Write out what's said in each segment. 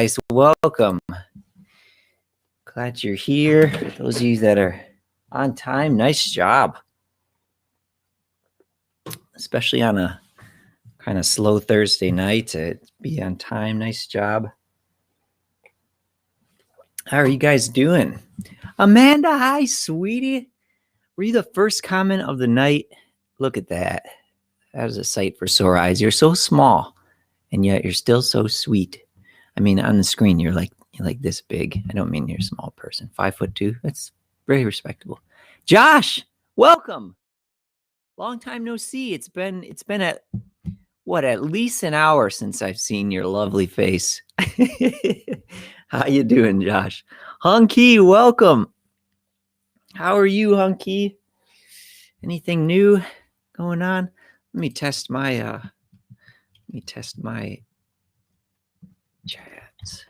guys, welcome. Glad you're here. Those of you that are on time, nice job. Especially on a kind of slow Thursday night to be on time. Nice job. How are you guys doing? Amanda, hi, sweetie. Were you the first comment of the night? Look at that. That is a sight for sore eyes. You're so small, and yet you're still so sweet. I mean, on the screen, you're like this big. I don't mean you're a small person. 5'2". That's very respectable. Josh, welcome. Long time no see. It's been at least an hour since I've seen your lovely face. How you doing, Josh? Hunky, welcome. How are you, Hunky? Anything new going on? Let me test my chats.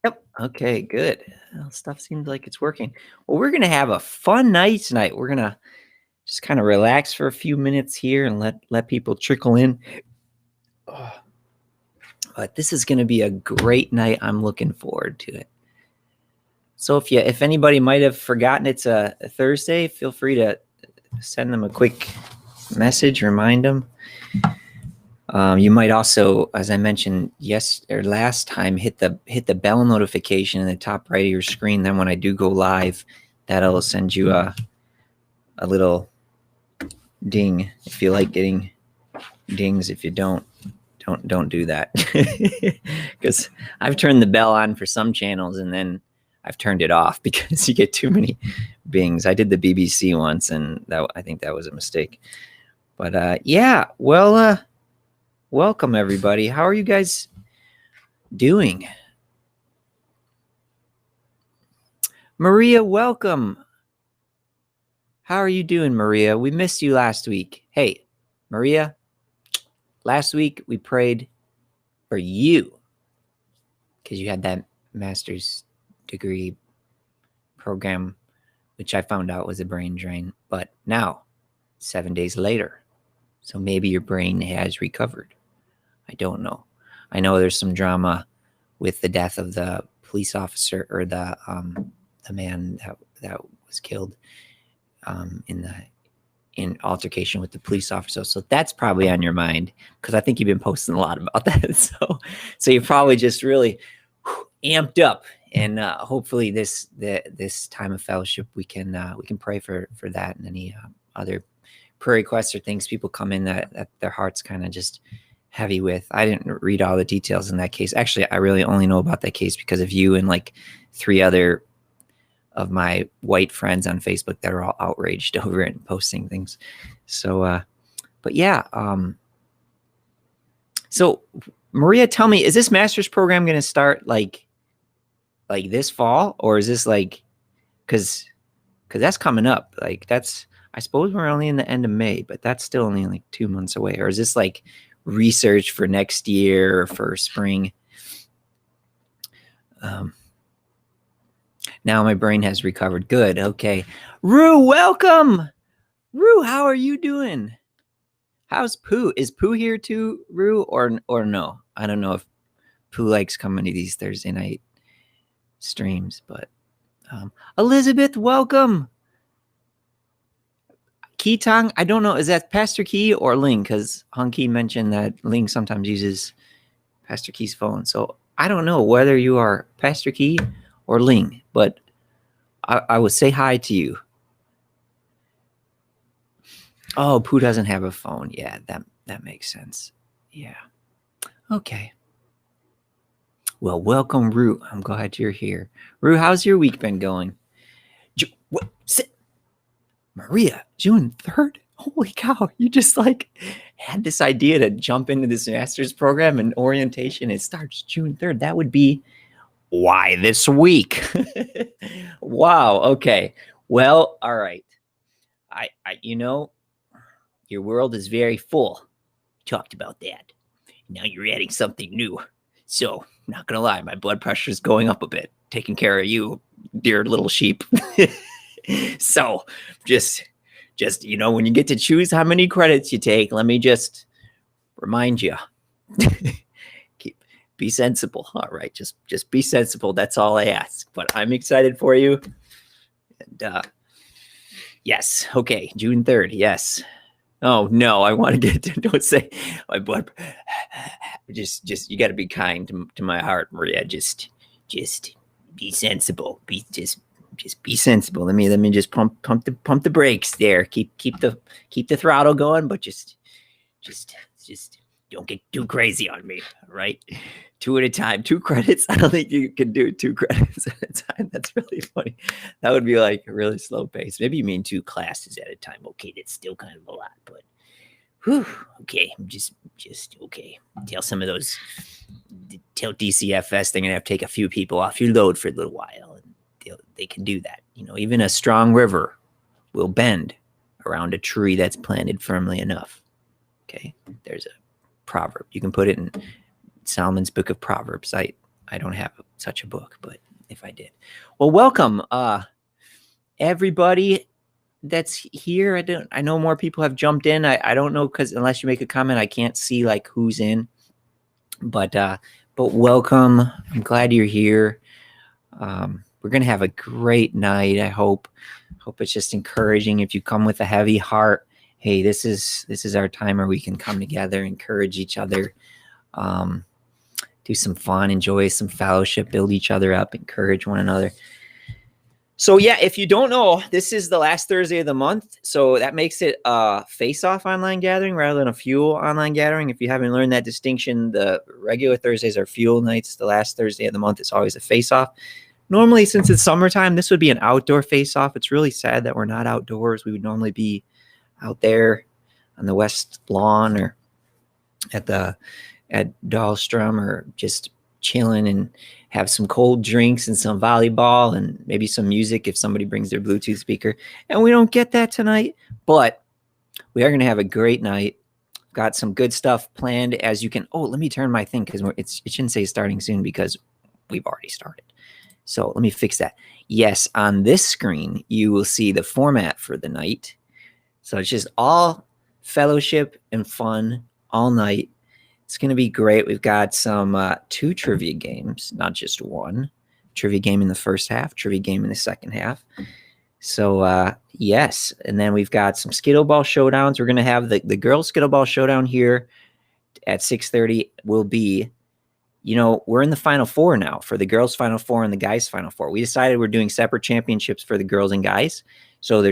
Yep. Okay, good. Well, stuff seems like it's working. Well, we're going to have a fun night tonight. We're going to just kind of relax for a few minutes here and let people trickle in. But this is going to be a great night. I'm looking forward to it. So if anybody might have forgotten it's a Thursday, feel free to send them a quick message, remind them. You might also, as I mentioned last time, hit the bell notification in the top right of your screen. Then when I do go live, that'll send you a little ding. If you like getting dings, if you don't do that, because I've turned the bell on for some channels and then I've turned it off because you get too many bings. I did the BBC once, and I think that was a mistake. But yeah, well. Welcome, everybody. How are you guys doing? Maria, welcome. How are you doing, Maria? We missed you last week. Hey, Maria, last week we prayed for you because you had that master's degree program, which I found out was a brain drain. But now, 7 days later, so maybe your brain has recovered. I don't know. I know there's some drama with the death of the police officer or the man that was killed in altercation with the police officer. So that's probably on your mind because I think you've been posting a lot about that. So you're probably just really amped up, and hopefully this time of fellowship we can pray for that and any other prayer requests or things people come in that their hearts kind of just heavy with. I didn't read all the details in that case. Actually, I really only know about that case because of you and like 3 other of my white friends on Facebook that are all outraged over it and posting things. So, but yeah. So Maria, tell me, is this master's program going to start like this fall, or is this like, cause that's coming up. Like I suppose we're only in the end of May, but that's still only like 2 months away. Or is this like research for next year or for spring? Now my brain has recovered. Good. Okay. Rue, welcome. Rue, how are you doing? How's Pooh? Is Pooh here too, Rue, or no? I don't know if Pooh likes coming to these Thursday night streams, but Elizabeth, welcome. Key Tong, I don't know. Is that Pastor Key or Ling? Because Hunky mentioned that Ling sometimes uses Pastor Key's phone. So I don't know whether you are Pastor Key or Ling, but I would say hi to you. Oh, Pooh doesn't have a phone. Yeah, that makes sense. Yeah. Okay. Well, welcome, Rue. I'm glad you're here. Rue, how's your week been going? Maria, June 3rd? Holy cow, you just like had this idea to jump into this master's program and orientation. It starts June 3rd. That would be why this week. Wow. Okay. Well, all right. I your world is very full. Talked about that. Now you're adding something new. So, not gonna lie, my blood pressure is going up a bit. Taking care of you, dear little sheep. So, just when you get to choose how many credits you take, let me just remind you. be sensible. All right, just be sensible. That's all I ask. But I'm excited for you. And yes, okay, June 3rd. Yes. Oh no, I want to get to, don't say my blood. Just you got to be kind to my heart, Maria. Just be sensible. Just be sensible. Let me just pump the brakes there. Keep the throttle going, but just don't get too crazy on me. All right, 2 at a time, 2 credits. I don't think you can do 2 credits at a time. That's really funny. That would be like a really slow pace. Maybe you mean 2 classes at a time. Okay, that's still kind of a lot, but whew, okay, just okay. Tell DCFS they're gonna have to take a few people off your load for a little while, and they can do that. You know, even a strong river will bend around a tree that's planted firmly enough. Okay, there's a proverb. You can put it in Solomon's Book of Proverbs. I don't have such a book, but if I did, well, welcome, everybody that's here. I know more people have jumped in. I don't know, because unless you make a comment, I can't see like who's in. But welcome. I'm glad you're here. We're gonna have a great night. I hope it's just encouraging. If you come with a heavy heart, hey, this is our time where we can come together, encourage each other, do some fun, enjoy some fellowship, build each other up, encourage one another. So yeah, if you don't know, this is the last Thursday of the month. So that makes it a face-off online gathering rather than a fuel online gathering. If you haven't learned that distinction, the regular Thursdays are fuel nights. The last Thursday of the month is always a face-off. Normally, since it's summertime, this would be an outdoor face-off. It's really sad that we're not outdoors. We would normally be out there on the west lawn or at Dahlstrom, or just chilling and have some cold drinks and some volleyball and maybe some music if somebody brings their Bluetooth speaker. And we don't get that tonight, but we are going to have a great night. Got some good stuff planned, as you can. Oh, let me turn my thing, because it shouldn't say starting soon because we've already started. So let me fix that. Yes, on this screen, you will see the format for the night. So it's just all fellowship and fun all night. It's going to be great. We've got some 2 trivia games, not just 1. Trivia game in the first half, trivia game in the second half. So, yes. And then we've got some Skittleball showdowns. We're going to have the girls Skittleball showdown here at 6:30 will be, we're in the Final Four now for the girls' Final Four and the guys' Final Four. We decided we're doing separate championships for the girls and guys. So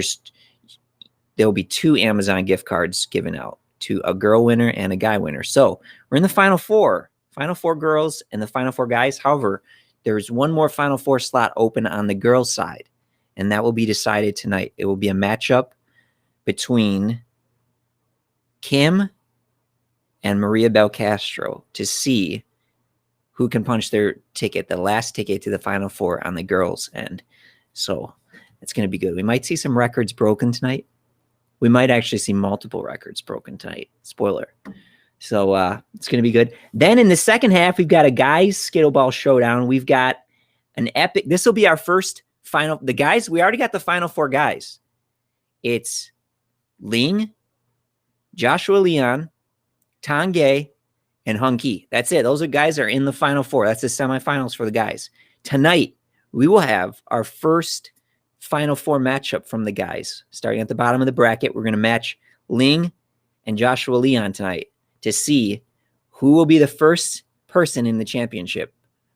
there'll be 2 Amazon gift cards given out to a girl winner and a guy winner. So we're in the Final Four girls and the Final Four guys. However, there's one more Final Four slot open on the girls' side, and that will be decided tonight. It will be a matchup between Kim and Maria Belcastro to see who can punch their ticket, the last ticket to the Final Four on the girls' end. So it's going to be good. We might see some records broken tonight. We might actually see multiple records broken tonight. Spoiler. So it's going to be good. Then in the second half, we've got a guys Skittleball showdown. We've got an epic. This will be our first final. The guys, we already got the Final Four guys. It's Ling, Joshua Leon, Tangay, and Hung Ki. That's it. Those guys are in the Final Four. That's the semifinals for the guys. Tonight, we will have our first Final Four matchup from the guys. Starting at the bottom of the bracket, we're going to match Ling and Joshua Leon tonight to see who will be the first person in the championship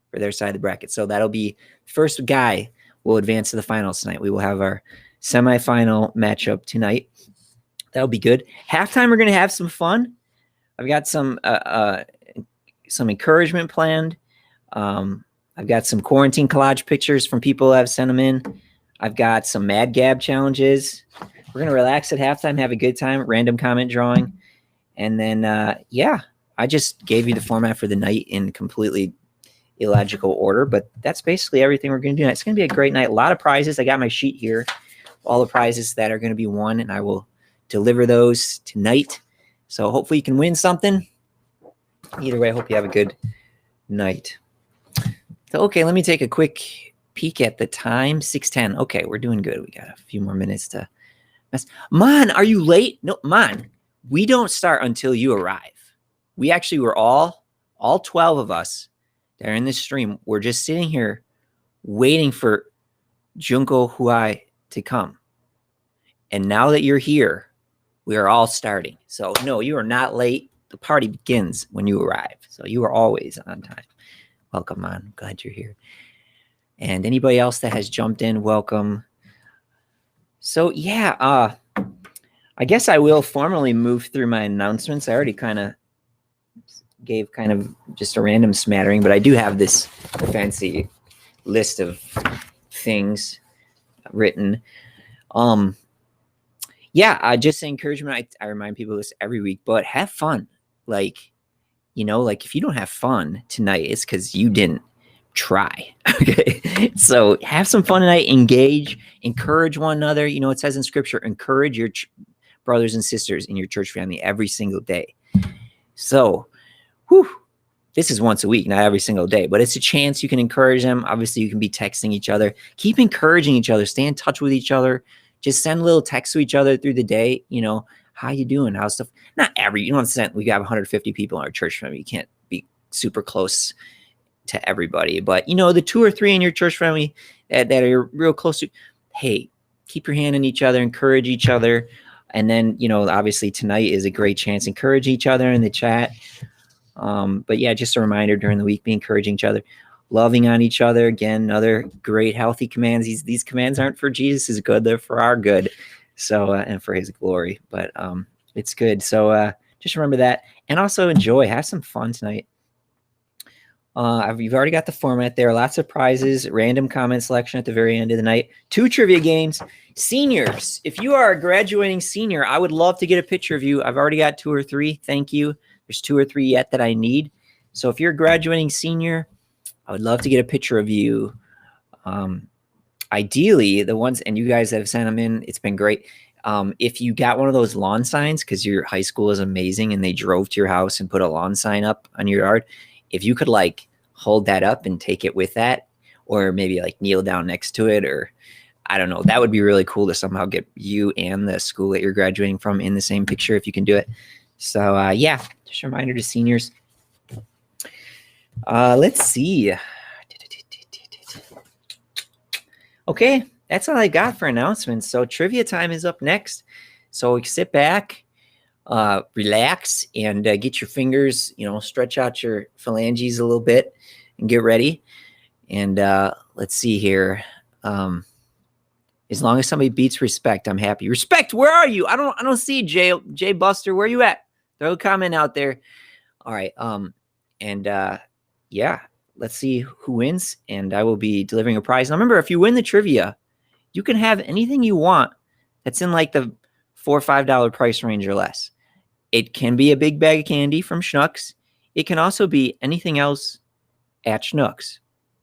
for their side of the bracket. So that'll be first guy will advance to the finals tonight. We will have our semifinal matchup tonight. That'll be good. Halftime, we're going to have some fun. I've got some encouragement planned. I've got some quarantine collage pictures from people who have sent them in. I've got some Mad Gab challenges. We're going to relax at halftime, have a good time, random comment drawing. And then, I just gave you the format for the night in completely illogical order, but that's basically everything we're going to do. It's going to be a great night. A lot of prizes. I got my sheet here, all the prizes that are going to be won, and I will deliver those tonight. So hopefully you can win something. Either way, I hope you have a good night. So, okay, let me take a quick peek at the time. 6:10. Okay, we're doing good. We got a few more minutes to mess. Man, are you late? No, man, we don't start until you arrive. We actually were all 12 of us that are in this stream, we're just sitting here waiting for Junko Huai to come. And now that you're here, we are all starting. So no, you are not late. The party begins when you arrive. So you are always on time. Welcome on. I'm glad you're here. And anybody else that has jumped in, welcome. So yeah, I guess I will formally move through my announcements. I already kind of gave kind of just a random smattering, but I do have this fancy list of things written. Yeah, just encouragement. I remind people this every week, but have fun. Like, you know, like if you don't have fun tonight, it's because you didn't try. Okay. So have some fun tonight, engage, encourage one another. You know, it says in scripture, encourage your brothers and sisters in your church family every single day. So, this is once a week, not every single day, but it's a chance you can encourage them. Obviously, you can be texting each other. Keep encouraging each other. Stay in touch with each other. Just send little texts to each other through the day. You know, how you doing? How's stuff? Not every, you know, we got 150 people in our church family. You can't be super close to everybody, but you know, the 2 or 3 in your church family that are real close to, hey, keep your hand on each other, encourage each other. And then, you know, obviously tonight is a great chance. Encourage each other in the chat. But yeah, just a reminder during the week, be encouraging each other, loving on each other. Again, another great healthy commands. These commands aren't for Jesus' good, they're for our good. So, and for his glory, but it's good. So just remember that. And also enjoy, have some fun tonight. You've already got the format there. Lots of prizes, random comment selection at the very end of the night. 2 trivia games. Seniors, if you are a graduating senior, I would love to get a picture of you. I've already got 2 or 3. Thank you. There's 2 or 3 yet that I need. So if you're a graduating senior, I would love to get a picture of you. Ideally, the ones, and you guys that have sent them in, it's been great. If you got one of those lawn signs, because your high school is amazing and they drove to your house and put a lawn sign up on your yard, if you could like hold that up and take it with that, or maybe like kneel down next to it, or I don't know, that would be really cool to somehow get you and the school that you're graduating from in the same picture if you can do it. So yeah, just a reminder to seniors. Let's see. Okay, that's all I got for announcements. So trivia time is up next. So sit back, relax, and get your fingers, you know, stretch out your phalanges a little bit and get ready. And let's see here. As long as somebody beats respect, I'm happy. Respect, where are you? I don't see Jay Buster. Where you at? Throw a comment out there. All right. Yeah, let's see who wins, and I will be delivering a prize. Now remember, if you win the trivia, you can have anything you want that's in like the $4 or $5 price range or less. It can be a big bag of candy from Schnucks. It can also be anything else at Schnucks.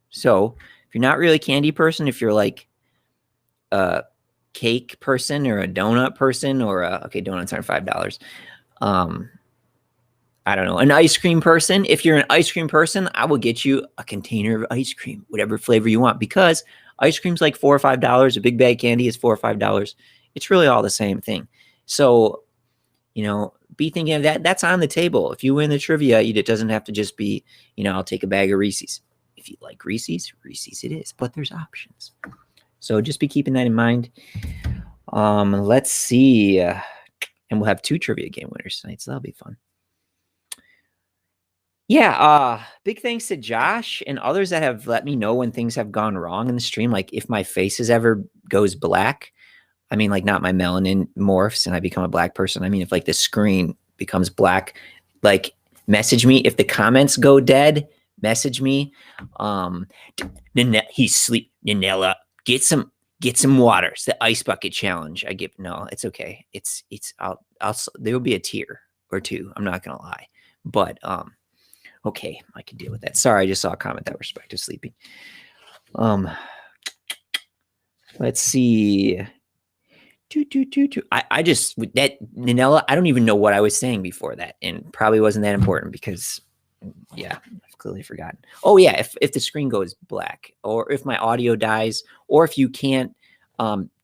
So if you're not really a candy person, if you're like a cake person or a donut person, or okay, donuts aren't $5. I don't know, an ice cream person. If you're an ice cream person, I will get you a container of ice cream, whatever flavor you want, because ice cream's like $4 or $5. A big bag of candy is $4 or $5. It's really all the same thing. So, you know, be thinking of that. That's on the table. If you win the trivia, it doesn't have to just be, you know, I'll take a bag of Reese's. If you like Reese's, Reese's it is, but there's options. So just be keeping that in mind. Let's see. And we'll have 2 trivia game winners tonight, so that'll be fun. Yeah, big thanks to Josh and others that have let me know when things have gone wrong in the stream. Like if my face ever goes black, I mean, like not my melanin morphs and I become a black person. I mean, if like the screen becomes black, like message me. If the comments go dead, message me. He's sleep. Nanella, get some water. It's the ice bucket challenge. No, it's okay. There will be a tear or 2. I'm not gonna lie, but okay, I can deal with that. Sorry, I just saw a comment that respect is sleeping. Let's see. I just with that Nanella, I don't even know what I was saying before that, and probably wasn't that important because yeah, I've clearly forgotten. Oh yeah, if the screen goes black, or if my audio dies, or if you can't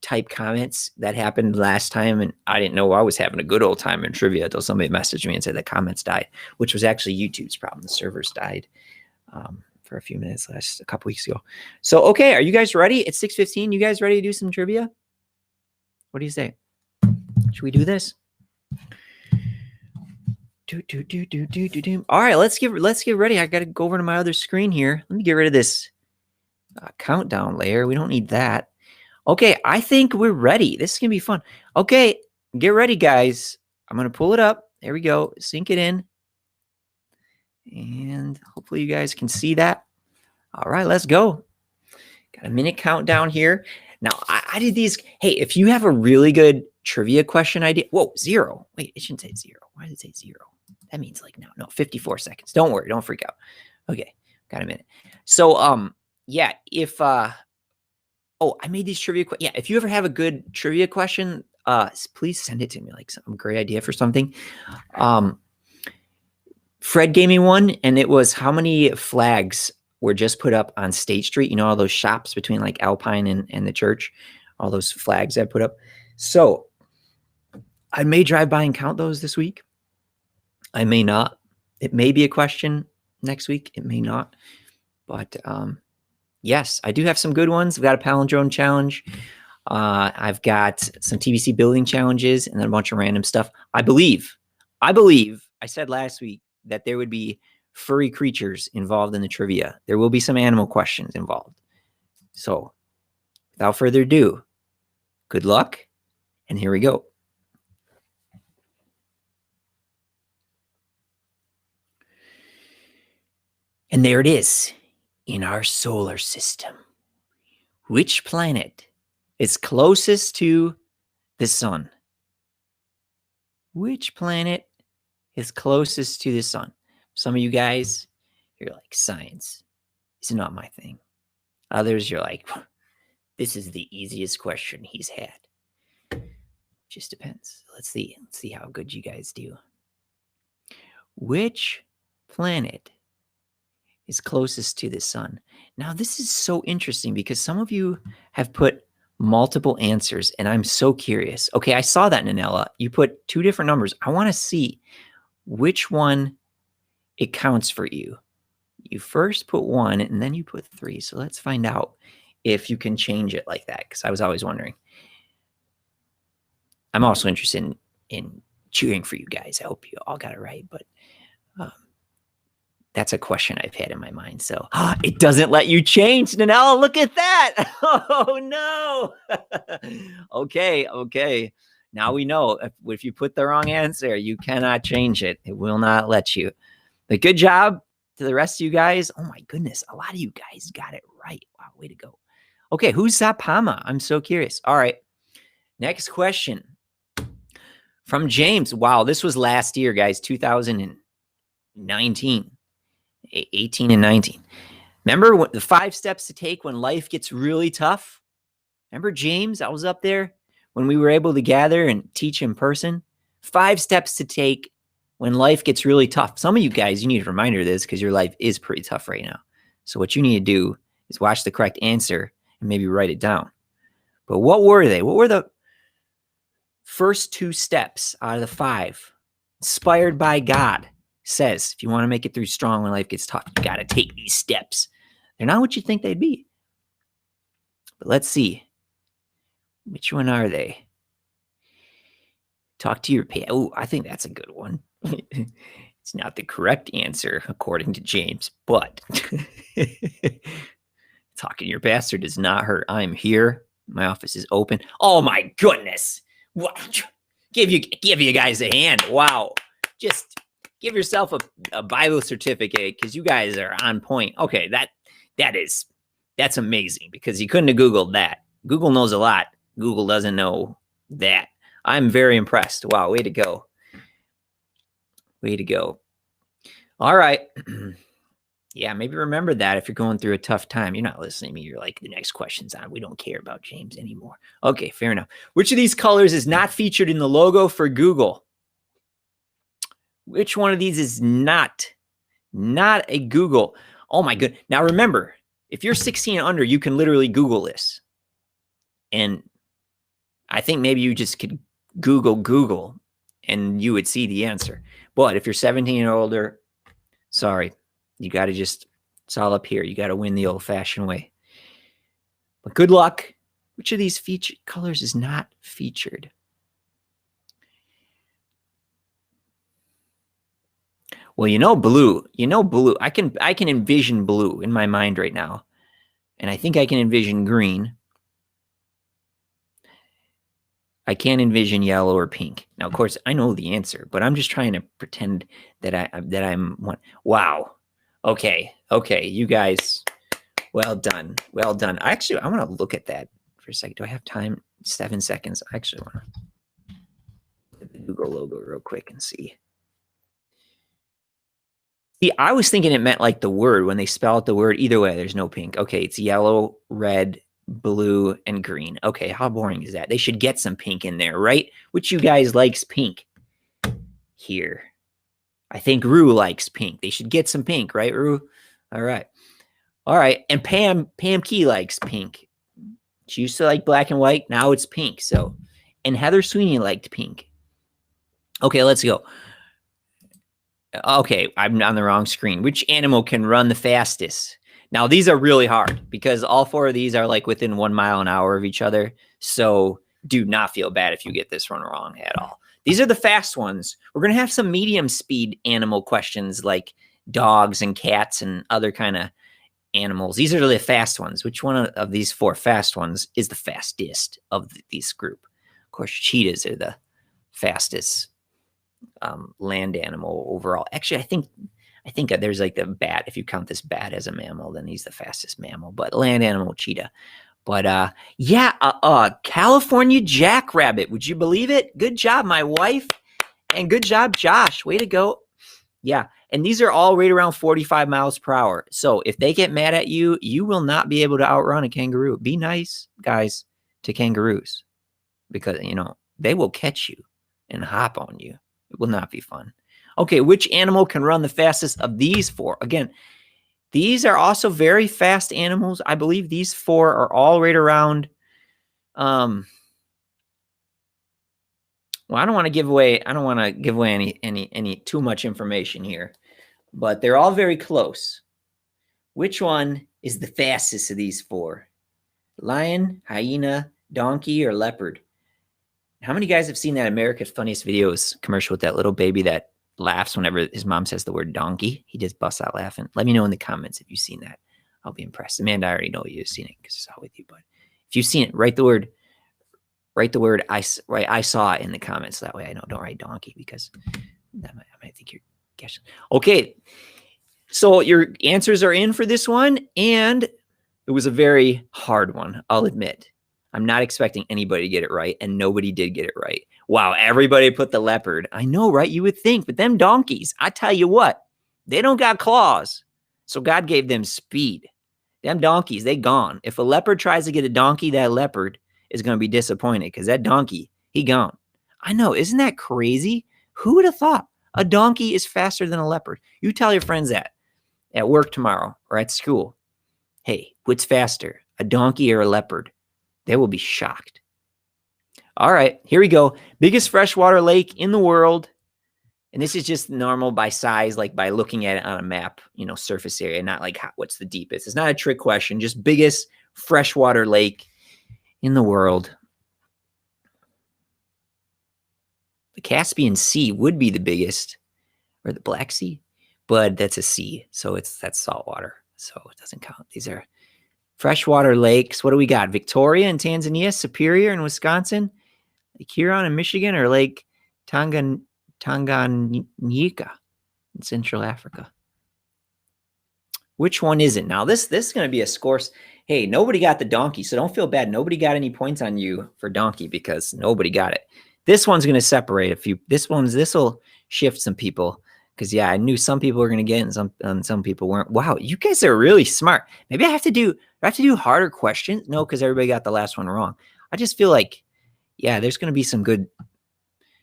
type comments. That happened last time, and I didn't know I was having a good old time in trivia until somebody messaged me and said the comments died, which was actually YouTube's problem. The servers died. for a few minutes a couple weeks ago. So, okay, are you guys ready? It's 6:15. You guys ready to do some trivia? What do you say? Should we do this? All right, let's get ready. I got to go over to my other screen here. Let me get rid of this countdown layer. We don't need that. Okay, I think we're ready. This is going to be fun. Okay, get ready, guys. I'm going to pull it up. There we go. Sink it in. And hopefully you guys can see that. All right, let's go. Got a minute countdown here. Now, I did these. Hey, if you have a really good trivia question idea. Whoa, 0. Wait, it shouldn't say 0. Why did it say 0? That means like no, 54 seconds. Don't worry. Don't freak out. Okay, got a minute. So, yeah, if, I made these trivia. Yeah, if you ever have a good trivia question, please send it to me, like some great idea for something. Fred gave me one, and it was how many flags were just put up on State Street. You know, all those shops between like Alpine and the church, all those flags I put up. So I may drive by and count those this week. I may not. It may be a question next week. It may not. But yes, I do have some good ones. I've got a palindrome challenge. I've got some TBC building challenges and then a bunch of random stuff. I believe I said last week that there would be furry creatures involved in the trivia. There will be some animal questions involved. So without further ado, good luck. And here we go. And there it is in our solar system. Which planet is closest to the sun? Which planet is closest to the sun? Some of you guys, you're like, science is not my thing. Others, you're like, this is the easiest question he's had. Just depends. Let's see how good you guys do. Which planet is closest to the sun? Now, this is so interesting because some of you have put multiple answers, and I'm so curious. Okay, I saw that, Nanella. You put 2 different numbers. I want to see which one it counts for you. You first put 1, and then you put 3. So let's find out if you can change it like that, because I was always wondering. I'm also interested in cheering for you guys. I hope you all got it right, but that's a question I've had in my mind. So it doesn't let you change, Nanella. Look at that. Oh, no. Okay. Now we know if you put the wrong answer, you cannot change it. It will not let you. But good job to the rest of you guys. Oh, my goodness. A lot of you guys got it right. Wow, way to go. Okay, who's Zapama? I'm so curious. All right. Next question from James. Wow, this was last year, guys, 2019. 18 and 19. Remember the 5 steps to take when life gets really tough? Remember James? I was up there when we were able to gather and teach in person. 5 steps to take when life gets really tough. Some of you guys, you need a reminder of this because your life is pretty tough right now. So what you need to do is watch the correct answer and maybe write it down. But what were they? What were the first 2 steps out of the 5? Inspired by God. Says, if you want to make it through strong when life gets tough, you got to take these steps. They're not what you think they'd be. But let's see. Which one are they? Talk to your pet. Oh, I think that's a good one. It's not the correct answer, according to James, but talking to your pastor does not hurt. I'm here. My office is open. Oh, my goodness. What? Give you guys a hand. Wow. Just give yourself a Bible certificate because you guys are on point. Okay, that's amazing because you couldn't have Googled that. Google knows a lot. Google doesn't know that. I'm very impressed. Wow, way to go. Way to go. All right. Yeah, maybe remember that if you're going through a tough time. You're not listening to me. You're like, the next question's on. We don't care about James anymore. Okay, fair enough. Which of these colors is not featured in the logo for Google? Which one of these is not a Google? Oh my goodness. Now remember, if you're 16 and under, you can literally Google this. And I think maybe you just could Google and you would see the answer. But if you're 17 and older, sorry, you got to just It's all up here. You got to win the old-fashioned way. But good luck. Which of these featured colors is not featured? Well, you know blue. You know blue. I can envision blue in my mind right now. And I think I can envision green. I can't envision yellow or pink. Now, of course, I know the answer, but I'm just trying to pretend that I'm one. Wow. Okay. You guys, well done. Actually, I want to look at that for a second. Do I have time? 7 seconds. I actually want to look at the Google logo real quick and see. See, I was thinking it meant like the word when they spell out the word. Either way, there's no pink. Okay, it's yellow, red, blue, and green. Okay, how boring is that? They should get some pink in there, right? Which you guys likes pink? Here. I think Rue likes pink. They should get some pink, right, Rue? All right. And Pam Key likes pink. She used to like black and white. Now it's pink. So, and Heather Sweeney liked pink. Okay, let's go. Okay, I'm on the wrong screen. Which animal can run the fastest? Now, these are really hard because all 4 of these are like within 1 mile an hour of each other. So do not feel bad if you get this one wrong at all. These are the fast ones. We're going to have some medium speed animal questions like dogs and cats and other kind of animals. These are the fast ones. Which one of these 4 fast ones is the fastest of this group? Of course, cheetahs are the fastest land animal overall. Actually, I think there's like the bat. If you count this bat as a mammal, then he's the fastest mammal. But land animal, cheetah. But California jackrabbit. Would you believe it? Good job, my wife, and good job, Josh. Way to go. Yeah, and these are all right around 45 miles per hour. So if they get mad at you, you will not be able to outrun a kangaroo. Be nice, guys, to kangaroos because they will catch you and hop on you. It will not be fun. Okay, which animal can run the fastest of these 4? Again, these are also very fast animals. I believe these 4 are all right around. Well, I don't want to give away any too much information here, but they're all very close. Which one is the fastest of these 4? Lion, hyena, donkey, or leopard? How many guys have seen that America's Funniest Videos commercial with that little baby that laughs whenever his mom says the word donkey? He just busts out laughing. Let me know in the comments if you've seen that. I'll be impressed. Amanda, I already know you've seen it because it's all with you. But if you've seen it, write the word I saw it in the comments. That way I know. Don't write donkey because I might think you're guessing. Okay, so your answers are in for this one, and it was a very hard one, I'll admit. I'm not expecting anybody to get it right, and nobody did get it right. Wow, everybody put the leopard. I know, right? You would think, but them donkeys, I tell you what, they don't got claws, so God gave them speed. Them donkeys, they gone. If a leopard tries to get a donkey, that leopard is going to be disappointed because that donkey, he gone. I know, isn't that crazy? Who would have thought a donkey is faster than a leopard? You tell your friends that at work tomorrow or at school. Hey, what's faster, a donkey or a leopard? They will be shocked. All right, here we go. Biggest freshwater lake in the world. And this is just normal by size, like by looking at it on a map, surface area, not like what's the deepest. It's not a trick question, just biggest freshwater lake in the world. The Caspian Sea would be the biggest, or the Black Sea, but that's a sea, so that's salt water, so it doesn't count. These are freshwater lakes. What do we got? Victoria in Tanzania, Superior in Wisconsin, Lake Huron in Michigan, or Lake Tanganyika in Central Africa. Which one is it? Now, this is going to be a score. Hey, nobody got the donkey, so don't feel bad. Nobody got any points on you for donkey because nobody got it. This one's going to separate a few. This will shift some people because, yeah, I knew some people were going to get it and some people weren't. Wow, you guys are really smart. Maybe I have to do harder questions. No, because everybody got the last one wrong. I just feel like, yeah, there's going to be some good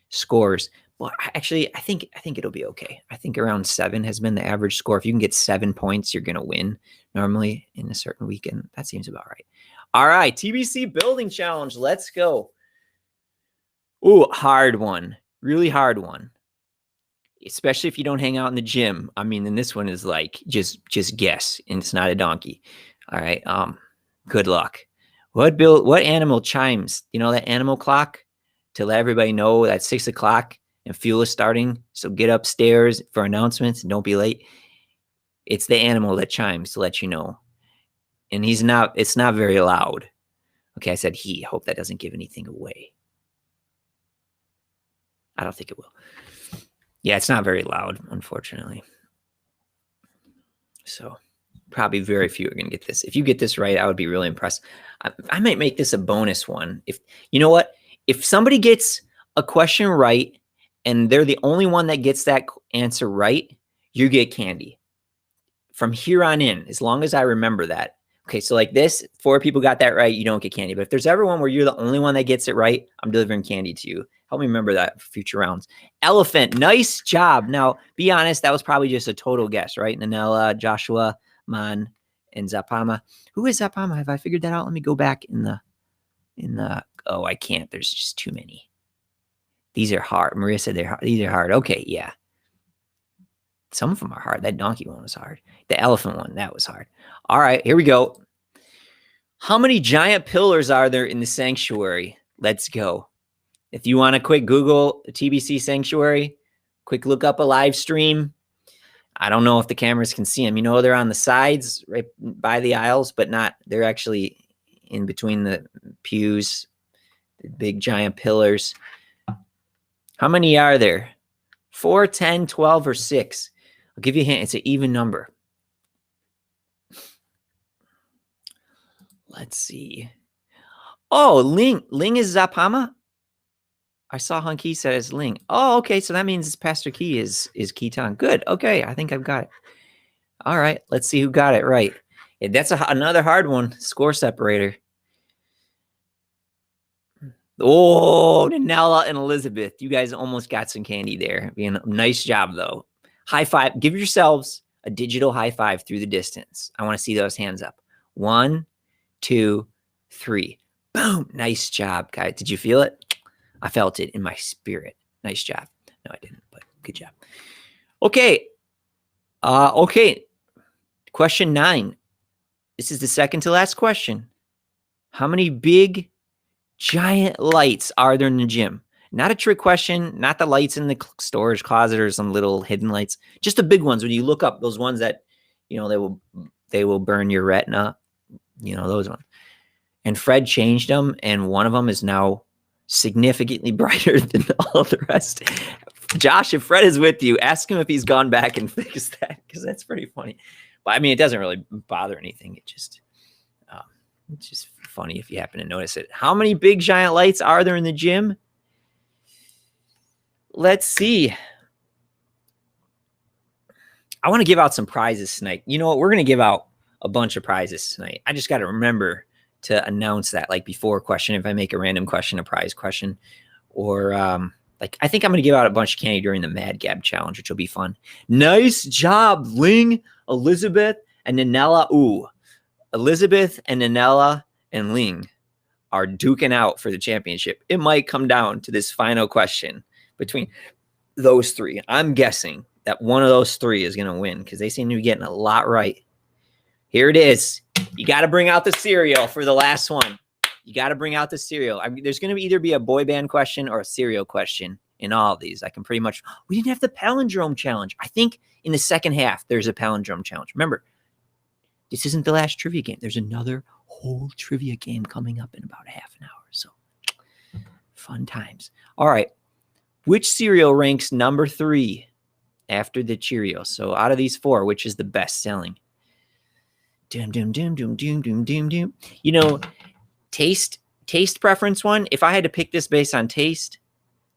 scores. Well, actually, I think it'll be okay. I think around 7 has been the average score. If you can get 7 points, you're going to win normally in a certain weekend. That seems about right. All right, TBC building challenge. Let's go. Ooh, hard one. Really hard one. especially if you don't hang out in the gym. I mean, then this one is like, just guess, and it's not a donkey. All right. Good luck. What animal chimes? You know, that animal clock to let everybody know that 6 o'clock and fuel is starting. So get upstairs for announcements and don't be late. It's the animal that chimes to let you know. And it's not very loud. Okay, I said he. Hope that doesn't give anything away. I don't think it will. Yeah, it's not very loud, unfortunately. So probably very few are going to get this. If you get this right, I would be really impressed. I might make this a bonus one. If you know what? If somebody gets a question right and they're the only one that gets that answer right, you get candy. From here on in, as long as I remember that. Okay, so like this, 4 people got that right, you don't get candy. But if there's ever one where you're the only one that gets it right, I'm delivering candy to you. Help me remember that for future rounds. Elephant, nice job. Now, be honest, that was probably just a total guess, right? Nanella, Joshua, Man, and Zapama. Who is Zapama? Have I figured that out? Let me go back in the, oh, I can't. There's just too many. These are hard. Maria said they're hard. These are hard. Okay, yeah. Some of them are hard. That donkey one was hard. The elephant one, that was hard. All right, here we go. How many giant pillars are there in the sanctuary? Let's go. If you want to quick Google TBC sanctuary, quick look up a live stream. I don't know if the cameras can see them. You know, they're on the sides right by the aisles, but not, they're actually in between the pews, the big giant pillars. How many are there? 4, 10, 12, or 6? I'll give you a hint. It's an even number. Let's see. Oh, Ling. Ling is Zapama? I saw Hunky said it's Ling. Oh, okay. So that means Pastor Key is Keaton. Good. Okay. I think I've got it. All right. Let's see who got it right. Yeah, that's another hard one. Score separator. Oh, Nella and Elizabeth. You guys almost got some candy there. Nice job, though. High five. Give yourselves a digital high five through the distance. I want to see those hands up. 1, 2, 3. Boom. Nice job, guys. Did you feel it? I felt it in my spirit. Nice job. No, I didn't, but good job. Okay. Okay. Question 9. This is the second to last question. How many big, giant lights are there in the gym? Not a trick question. Not the lights in the storage closet or some little hidden lights. Just the big ones. When you look up, those ones that, you know, they will burn your retina. You know, those ones. And Fred changed them, and one of them is now significantly brighter than all the rest. Josh, if Fred is with you, ask him if he's gone back and fixed that, because that's pretty funny. But I mean, it doesn't really bother anything. It's just funny if you happen to notice it. How many big giant lights are there in the gym? Let's see. I want to give out some prizes tonight. You know what? We're going to give out a bunch of prizes tonight. I just got to remember to announce that, like before question, if I make a random question, a prize question, or like I think I'm going to give out a bunch of candy during the Mad Gab challenge, which will be fun. Nice job, Ling, Elizabeth, and Nanella. Ooh, Elizabeth and Nanella and Ling are duking out for the championship. It might come down to this final question between those 3. I'm guessing that one of those 3 is going to win because they seem to be getting a lot right. Here it is. You got to bring out the cereal for the last one. You got to bring out the cereal. I mean, there's going to either be a boy band question or a cereal question in all of these. I can pretty much, we didn't have the palindrome challenge. I think in the second half, there's a palindrome challenge. Remember, this isn't the last trivia game. There's another whole trivia game coming up in about half an hour. So fun times. All right. Which cereal ranks number 3 after the Cheerios? So out of these 4, which is the best selling? Doom, doom, doom, doom, doom, doom, doom, doom. You know, taste preference one. If I had to pick this based on taste,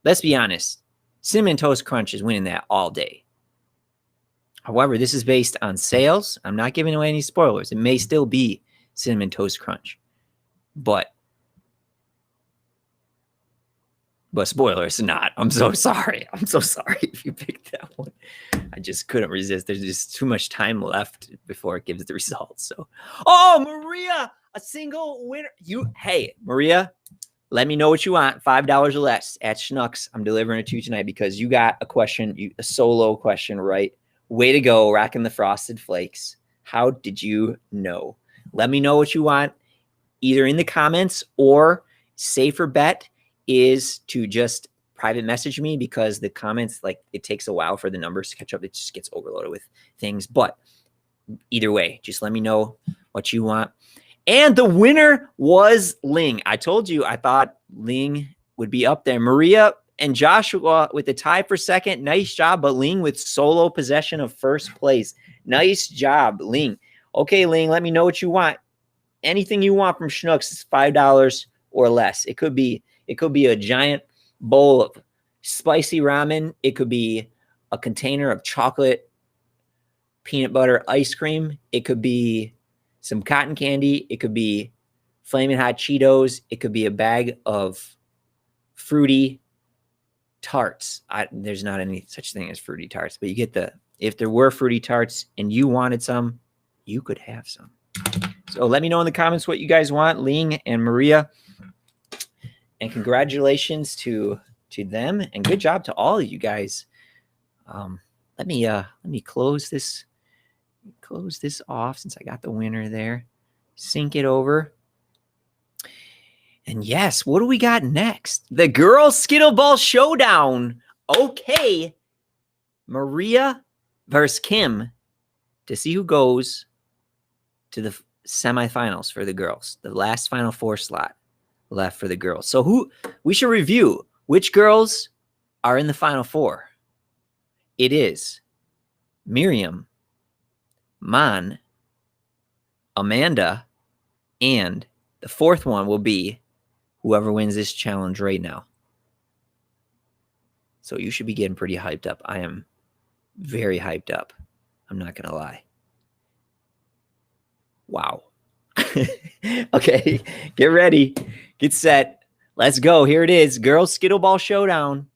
let's be honest, Cinnamon Toast Crunch is winning that all day. However, this is based on sales. I'm not giving away any spoilers. It may still be Cinnamon Toast Crunch, but spoilers not. I'm so sorry. I'm so sorry if you picked that one. I just couldn't resist. There's just too much time left before it gives the results. So, oh, Maria, a single winner. Hey, Maria, Let me know what you want. $5 or less at Schnucks. I'm delivering it to you tonight because you got a question, a solo question right. Way to go, rocking the Frosted Flakes. How did you know? Let me know what you want, either in the comments, or safer bet is to just private message me, because the comments, like, it takes a while for the numbers to catch up. It just gets overloaded with things. But either way, just let me know what you want. And the winner was Ling. I told you I thought Ling would be up there. Maria and Joshua with the tie for second. Nice job. But Ling with solo possession of first place. Nice job, Ling. Okay, Ling, let me know what you want. Anything you want from Schnucks is $5 or less. It could be a giant bowl of spicy ramen. It could be a container of chocolate peanut butter ice cream. It could be some cotton candy. It could be Flamin' Hot Cheetos. It could be a bag of fruity tarts. There's not any such thing as fruity tarts, but you get if there were fruity tarts and you wanted some, you could have some. So let me know in the comments what you guys want, Ling and Maria. And congratulations to them, and good job to all of you guys. Let me close this off since I got the winner there. Sync it over. And yes, what do we got next? The Girls Skittleball Showdown. Okay. Maria versus Kim to see who goes to the semifinals for the girls. The last Final Four slot left for the girls. So we should review which girls are in the Final Four. It is Miriam, Mon, Amanda, and the fourth one will be whoever wins this challenge right now. So you should be getting pretty hyped up. I am very hyped up. I'm not going to lie. Wow. Okay, get ready. Get set. Let's go. Here it is. Girls Skittleball Showdown.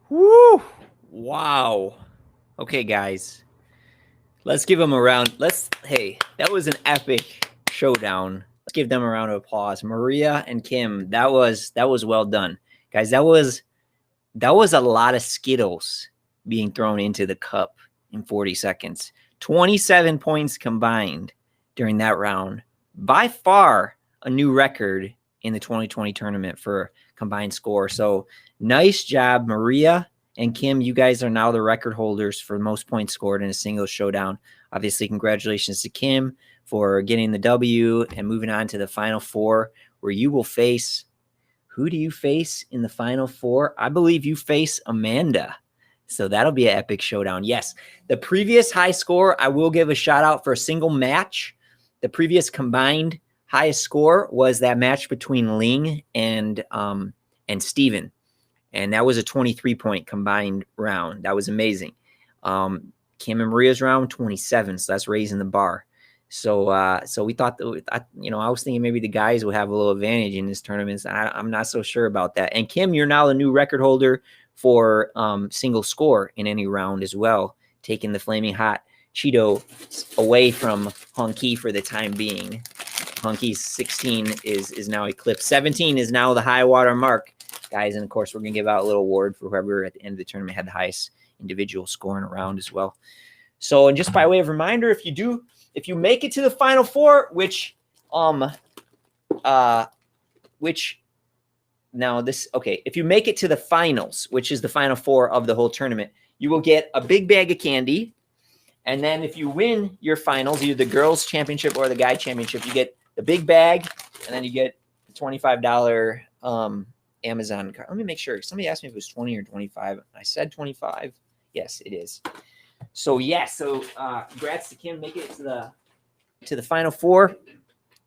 Woo! Wow. Okay, guys. Let's give them a round. Hey, that was an epic showdown. Let's give them a round of applause. Maria and Kim, that was well done. Guys, that was a lot of Skittles being thrown into the cup in 40 seconds. 27 points combined during that round. By far a new record in the 2020 tournament for combined score. So nice job, Maria and Kim. You guys are now the record holders for most points scored in a single showdown. Obviously, congratulations to Kim for getting the W and moving on to the Final Four, where you will face, who do you face in the Final Four? I believe you face Amanda. So that'll be an epic showdown. Yes, the previous high score, I will give a shout out for a single match. The previous combined highest score was that match between Ling and Steven. And that was a 23-point combined round. That was amazing. Kim and Maria's round, 27. So that's raising the bar. So we thought that, I was thinking maybe the guys would have a little advantage in this tournament. I'm not so sure about that. And Kim, you're now the new record holder for single score in any round as well, taking the flaming hot Cheeto away from Hunky for the time being. Hunky's 16 is now eclipsed. 17 is now the high water mark, guys. And of course, we're gonna give out a little award for whoever at the end of the tournament had the highest individual score in a round as well. So, and just by way of reminder, if you make it to the Final Four, if you make it to the finals, which is the Final Four of the whole tournament, you will get a big bag of candy. And then if you win your finals, either the girls championship or the guy championship, you get the big bag, and then you get the $25 Amazon card. Let me make sure. Somebody asked me if it was 20 or 25. I said 25. Yes, it is. So congrats to Kim, make it to the Final Four.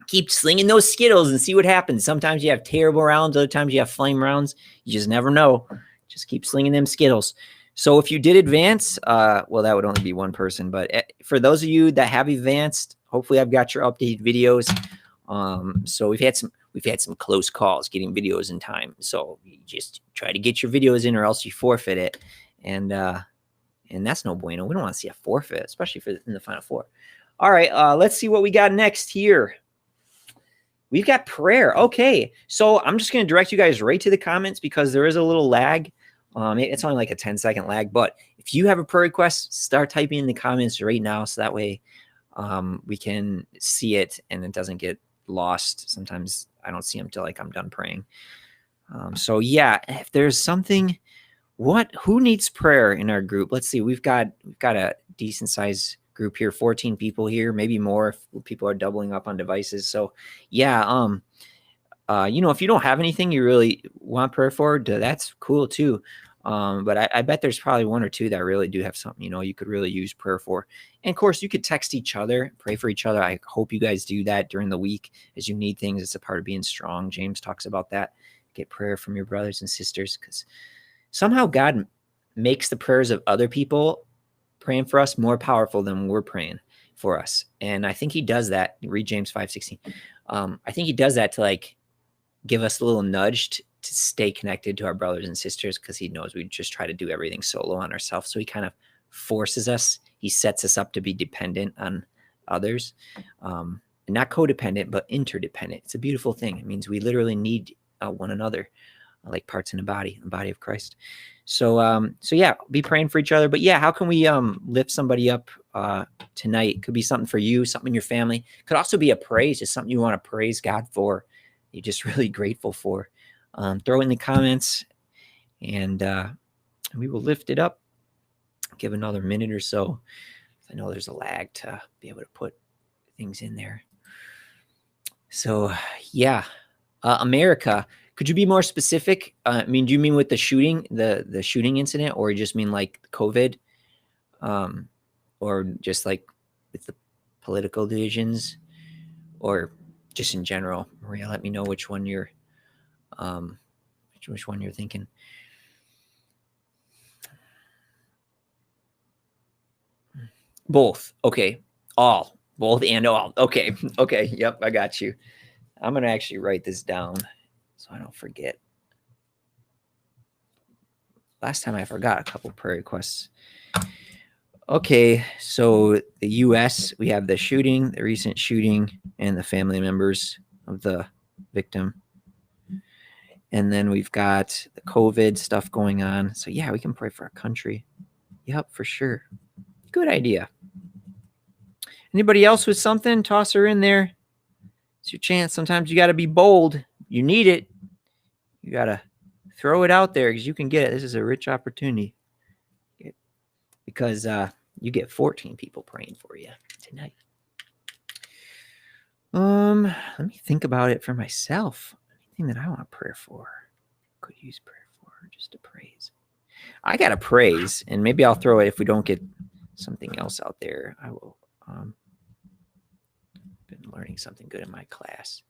Keep slinging those Skittles and see what happens. Sometimes you have terrible rounds, other times you have flame rounds. You just never know. Just keep slinging them Skittles. So if you did advance, well, that would only be one person. But for those of you that have advanced, hopefully I've got your updated videos. So we've had some close calls getting videos in time. So you just try to get your videos in, or else you forfeit it. And that's no bueno. We don't want to see a forfeit, especially in the Final Four. All right, let's see what we got next here. We've got prayer. Okay, so I'm just going to direct you guys right to the comments because there is a little lag. It's only like a 10-second lag, but if you have a prayer request, start typing in the comments right now, so that way we can see it and it doesn't get lost. Sometimes I don't see them till like I'm done praying. So yeah, if there's something, who needs prayer in our group? Let's see. We've got a decent size group here, 14 people here, maybe more if people are doubling up on devices. So yeah, if you don't have anything you really want prayer for, that's cool too. But I bet there's probably one or two that really do have something, you could really use prayer for. And of course, you could text each other, pray for each other. I hope you guys do that during the week as you need things. It's a part of being strong. James talks about that. Get prayer from your brothers and sisters, because somehow God makes the prayers of other people praying for us more powerful than we're praying for us. And I think he does that. Read James 5:16. I think he does that to give us a little nudge to stay connected to our brothers and sisters, because he knows we just try to do everything solo on ourselves. So he kind of forces us. He sets us up to be dependent on others, not codependent, but interdependent. It's a beautiful thing. It means we literally need one another, like parts in the body of Christ. So yeah, be praying for each other. But yeah, how can we lift somebody up tonight? Could be something for you, something in your family. Could also be a praise, just something you want to praise God for. You're just really grateful for. Throw in the comments, and we will lift it up. Give another minute or so. I know there's a lag to be able to put things in there. So yeah, America. Could you be more specific? Do you mean with the shooting, the shooting incident, or you just mean like COVID, or just like with the political divisions, or just in general? Maria, let me know which one you're thinking. Both. Okay. All. Both and all. Okay. Okay. Yep. I got you. I'm going to actually write this down so I don't forget. Last time I forgot a couple prayer requests. Okay. So the U.S., we have the shooting, the recent shooting, and the family members of the victim. And then we've got the COVID stuff going on. So yeah, we can pray for our country. Yep, for sure. Good idea. Anybody else with something? Toss her in there. It's your chance. Sometimes you got to be bold. you need it, you got to throw it out there because you can get it. This is a rich opportunity because you get 14 people praying for you tonight. Let me think about it for myself. Anything that I want prayer for, could use prayer for, just a praise. I got a praise, and maybe I'll throw it if we don't get something else out there. I will. Been learning something good in my class.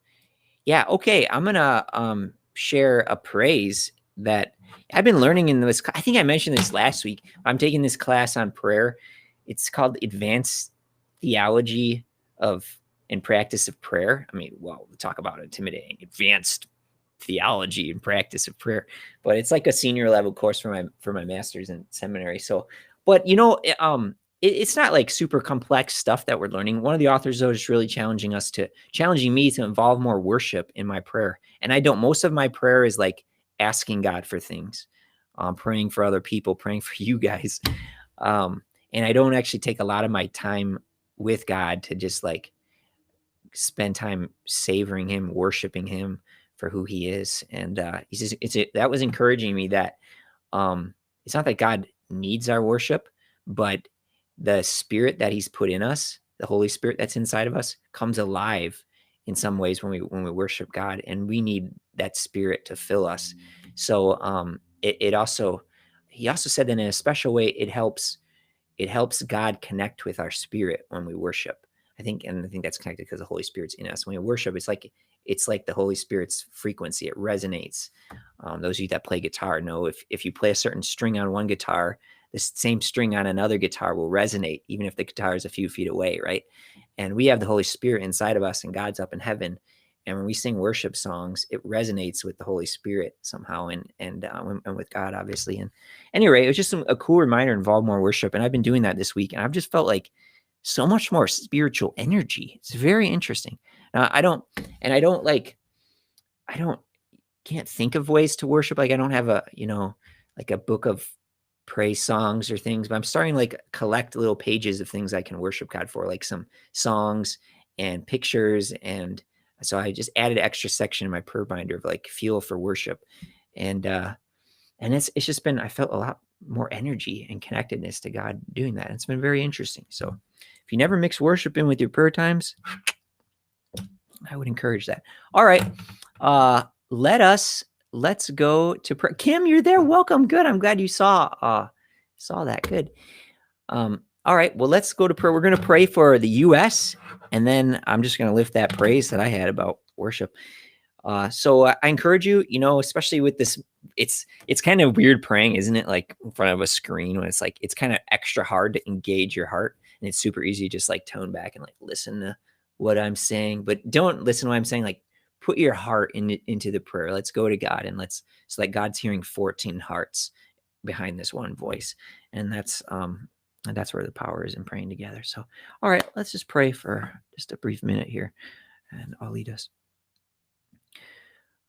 Yeah. Okay. I'm gonna share a praise that I've been learning in this. I think I mentioned this last week. I'm taking this class on prayer. It's called Advanced Theology of and Practice of Prayer. I mean, well, we'll talk about intimidating advanced theology and practice of prayer, but it's like a senior level course for my master's in seminary. So, but it's not like super complex stuff that we're learning. One of the authors, though, is really challenging me to involve more worship in my prayer. And most of my prayer is like asking God for things, praying for other people, praying for you guys. And I don't actually take a lot of my time with God to just like spend time savoring him, worshiping him for who he is. And that was encouraging me that it's not that God needs our worship, but the spirit that he's put in us, the Holy Spirit that's inside of us, comes alive in some ways when we worship God, and we need that spirit to fill us. So he also said that in a special way, it helps God connect with our spirit when we worship. I think that's connected because the Holy Spirit's in us. When we worship, it's like the Holy Spirit's frequency. It resonates. Those of you that play guitar know if you play a certain string on one guitar, the same string on another guitar will resonate, even if the guitar is a few feet away, right? And we have the Holy Spirit inside of us, and God's up in heaven. And when we sing worship songs, it resonates with the Holy Spirit somehow, and with God, obviously. And anyway, it was just a cool reminder to involve more worship. And I've been doing that this week, and I've just felt like so much more spiritual energy. It's very interesting. Now, can't think of ways to worship. Like I don't have like a book of praise songs or things, but I'm starting to like collect little pages of things I can worship God for, like some songs and pictures. And so I just added an extra section in my prayer binder of like fuel for worship. And it's just been, I felt a lot more energy and connectedness to God doing that. It's been very interesting. So if you never mix worship in with your prayer times, I would encourage that. All right. Let's go to prayer. Kim, you're there. Welcome. Good. I'm glad you saw that. Good. All right. Well, let's go to prayer. We're going to pray for the U.S. and then I'm just going to lift that praise that I had about worship. So I encourage you, especially with this, it's kind of weird praying, isn't it? Like in front of a screen when it's like, it's kind of extra hard to engage your heart, and it's super easy to just like tone back and like listen to what I'm saying, but don't listen to what I'm saying. Like put your heart into the prayer. Let's go to God and so that God's hearing 14 hearts behind this one voice. And that's where the power is in praying together. So, all right, let's just pray for just a brief minute here, and I'll lead us.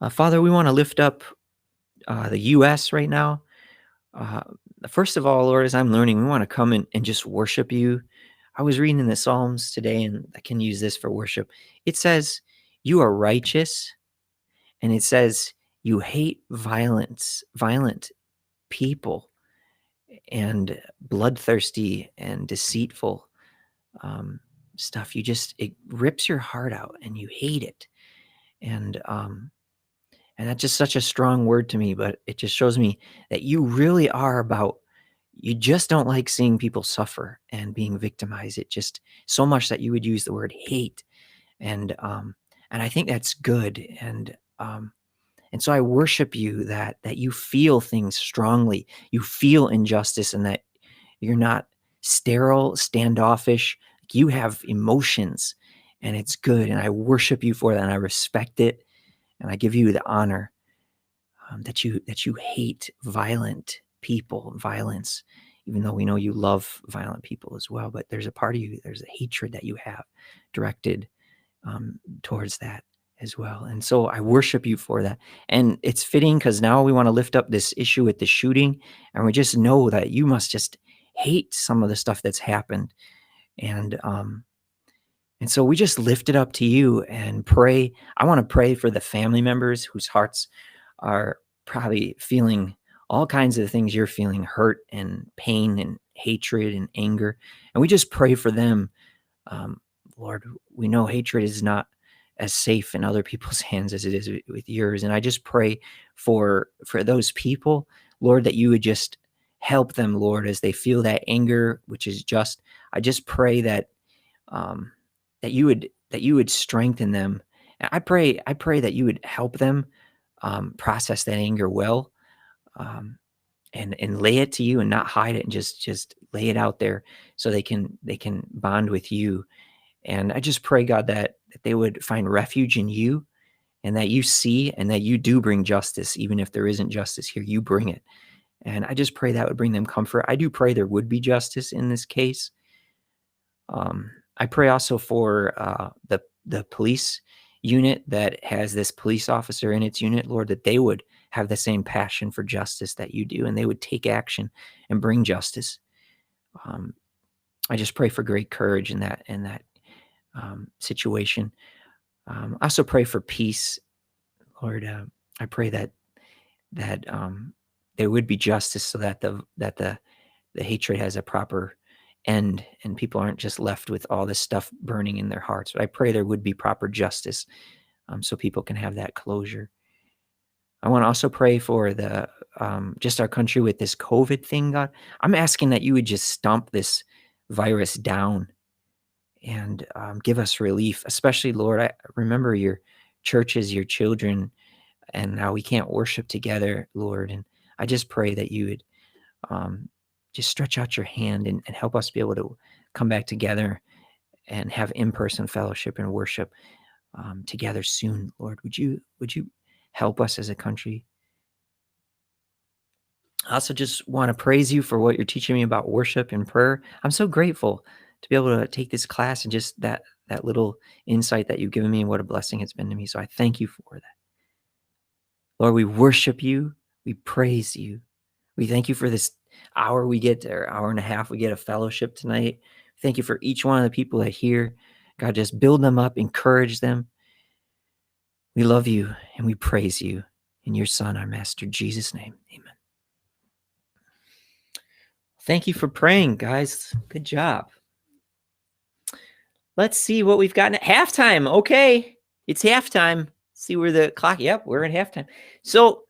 Father, we want to lift up the U.S. right now. First of all, Lord, as I'm learning, we want to come and just worship you. I was reading in the Psalms today, and I can use this for worship. It says, you are righteous, and it says, you hate violent people and bloodthirsty and deceitful stuff. It rips your heart out, and you hate it. And that's just such a strong word to me, but it just shows me that you really are you just don't like seeing people suffer and being victimized. It just so much that you would use the word hate. And I think that's good. And so I worship you that you feel things strongly. You feel injustice, and that you're not sterile, standoffish. You have emotions, and it's good. And I worship you for that, and I respect it. And I give you the honor that you hate violent people, violence, even though we know you love violent people as well. But there's a part of you, there's a hatred that you have directed towards that as well. And so I worship you for that. And it's fitting because now we want to lift up this issue with the shooting. And we just know that you must just hate some of the stuff that's happened. And And so we just lift it up to you and pray. I want to pray for the family members whose hearts are probably feeling all kinds of things you're feeling, hurt and pain and hatred and anger. And we just pray for them. Lord, we know hatred is not as safe in other people's hands as it is with yours. And I just pray for those people, Lord, that you would just help them, Lord, as they feel that anger, which is just, I just pray that that you would strengthen them. And I pray that you would help them process that anger well, and lay it to you and not hide it, and just lay it out there so they can bond with you. And I just pray, God, that they would find refuge in you, and that you see and that you do bring justice. Even if there isn't justice here, you bring it. And I just pray that would bring them comfort. I do pray there would be justice in this case. I pray also for the police unit that has this police officer in its unit, Lord, that they would have the same passion for justice that you do, and they would take action and bring justice. I just pray for great courage in that situation. I also pray for peace, Lord. I pray that there would be justice, so that the hatred has a proper end and people aren't just left with all this stuff burning in their hearts. But I pray there would be proper justice, so people can have that closure. I want to also pray for the just our country with this COVID thing, God. I'm asking that you would just stomp this virus down and give us relief, especially, Lord. I remember your churches, your children, and now we can't worship together, Lord. And I just pray that you would just stretch out your hand and help us be able to come back together and have in-person fellowship and worship together soon, Lord. Would you help us as a country? I also just want to praise you for what you're teaching me about worship and prayer. I'm so grateful to be able to take this class and just that little insight that you've given me, and what a blessing it's been to me. So I thank you for that. Lord, we worship you. We praise you. We thank you for this hour we get, or hour and a half we get of fellowship tonight. Thank you for each one of the people that hear. God, just build them up, encourage them. We love you and we praise you in your Son, our Master, Jesus' name. Amen. Thank you for praying, guys. Good job. Let's see what we've gotten at halftime. Okay, it's halftime. See where the clock, yep, we're at halftime. So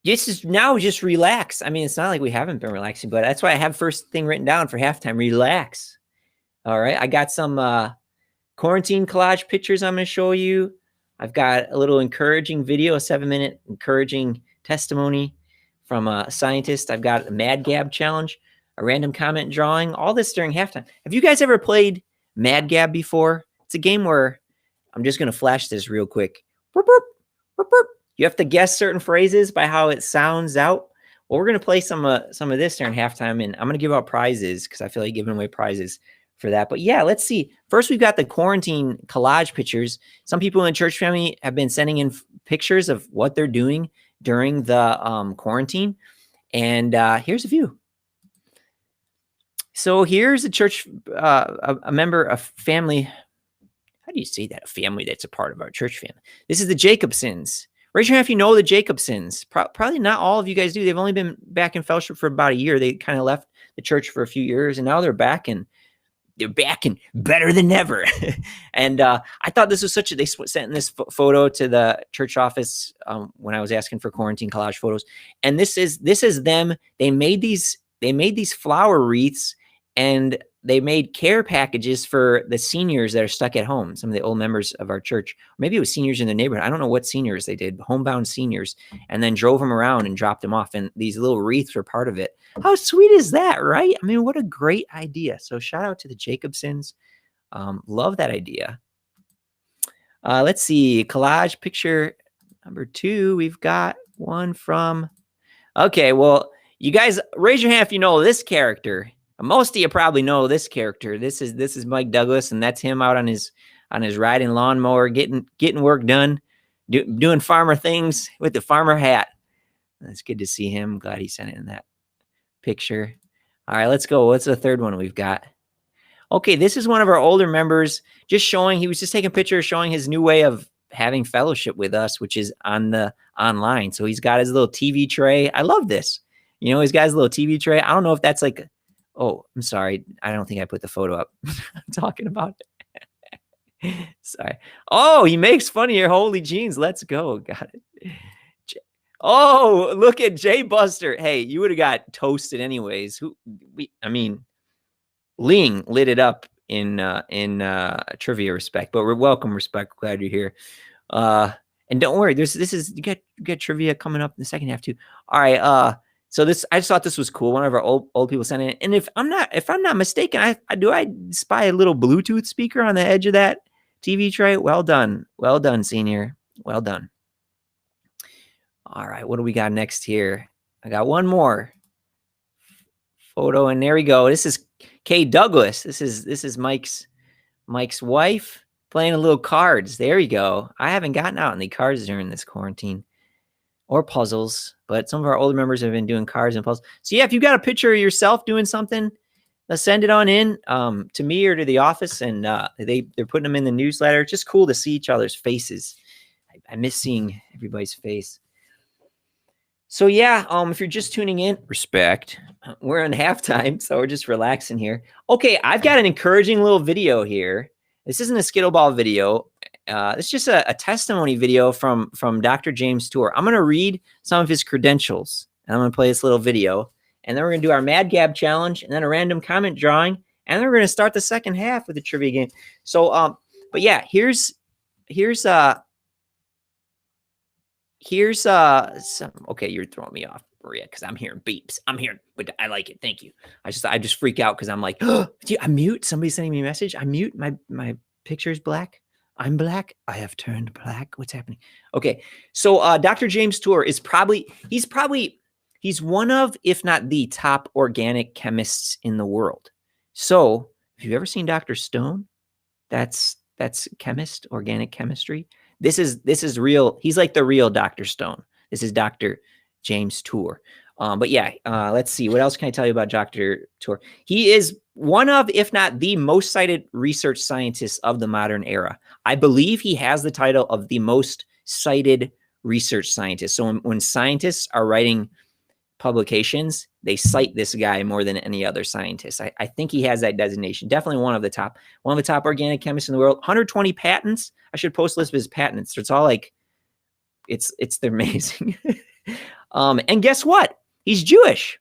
this is now just relax. I mean, it's not like we haven't been relaxing, but that's why I have first thing written down for halftime, relax. All right, I got some quarantine collage pictures I'm going to show you. I've got a little encouraging video, a 7-minute encouraging testimony from a scientist. I've got a Mad Gab challenge, a random comment drawing, all this during halftime. Have you guys ever played Mad Gab before? It's a game where I'm just going to flash this real quick. Burp, burp, burp, burp. You have to guess certain phrases by how it sounds out. Well, we're going to play some of this during halftime, and I'm going to give out prizes because I feel like giving away prizes for that. But yeah, let's see. First, we've got the quarantine collage pictures. Some people in the church family have been sending in pictures of what they're doing during the quarantine. And here's a few. So here's a church, a member, a family. How do you say that? A family that's a part of our church family. This is the Jacobsons. Raise your hand if you know the Jacobsons. Probably not all of you guys do. They've only been back in fellowship for about a year. They kind of left the church for a few years, and now they're back, and they're back and better than ever. And I thought this was they sent this photo to the church office when I was asking for quarantine collage photos. And this is them. They made these flower wreaths, and they made care packages for the seniors that are stuck at home. Some of the old members of our church, maybe it was seniors in the neighborhood. I don't know what seniors they did, homebound seniors, and then drove them around and dropped them off. And these little wreaths were part of it. How sweet is that, right? I mean, what a great idea. So shout out to the Jacobsons. Love that idea. Let's see, collage picture number 2. We've got one from, okay, well, you guys raise your hand if you know this character. Most of you probably know this character. This is Mike Douglas, and that's him out on his riding lawnmower, getting work done, doing farmer things with the farmer hat. That's good to see him. Glad he sent it in that picture. All right, let's go. What's the third one we've got? Okay, this is one of our older members just showing, he was just taking pictures showing his new way of having fellowship with us, which is on the online. So he's got his little TV tray. I love this. You know, he's got his little TV tray. I don't know if that's like, oh, I'm sorry. I don't think I put the photo up. I'm talking about it. Sorry. Oh, he makes fun of your holy jeans. Let's go. Got it. Oh, look at Jay Buster. Hey, you would have got toasted anyways. I mean, Ling lit it up in trivia respect, but we're welcome respect. Glad you're here. And don't worry, you get trivia coming up in the second half too. All right. So I just thought this was cool. One of our old people sent it. And if I'm not mistaken, I spy a little Bluetooth speaker on the edge of that TV tray. Well done. Well done, senior. Well done. All right. What do we got next here? I got one more photo, and there we go. This is Kay Douglas. This is Mike's wife playing a little cards. There you go. I haven't gotten out any cards during this quarantine or puzzles, but some of our older members have been doing cards and puzzles. So yeah, if you got a picture of yourself doing something, send it on in to me or to the office, and they're putting them in the newsletter. It's just cool to see each other's faces. I miss seeing everybody's face. So yeah, if you're just tuning in, respect. We're on halftime, so we're just relaxing here. Okay, I've got an encouraging little video here. This isn't a Skittleball video. It's just a testimony video from Dr. James Tour. I'm going to read some of his credentials, and I'm going to play this little video, and then we're going to do our Mad Gab challenge, and then a random comment drawing, and then we're going to start the second half with a trivia game. So, but yeah, here's some. Okay, you're throwing me off, Maria, because I'm hearing beeps. I'm hearing, but I like it. Thank you. I just freak out because I'm like, oh, I mute. Somebody's sending me a message. I mute. My picture's black. I'm black. I have turned black. What's happening? Okay, so Dr. James Tour is he's one of, if not the top organic chemists in the world. So if you've ever seen Dr. Stone, that's chemist, organic chemistry. This is real. He's like the real Dr. Stone. This is Dr. James Tour. But yeah, let's see. What else can I tell you about Dr. Tour? He is one of, if not the most cited research scientists of the modern era. I believe he has the title of the most cited research scientist. So when scientists are writing publications, they cite this guy more than any other scientist. I think he has that designation. Definitely one of the top organic chemists in the world. 120 patents. I should post a list of his patents. So it's all like, they're amazing. And guess what? He's Jewish.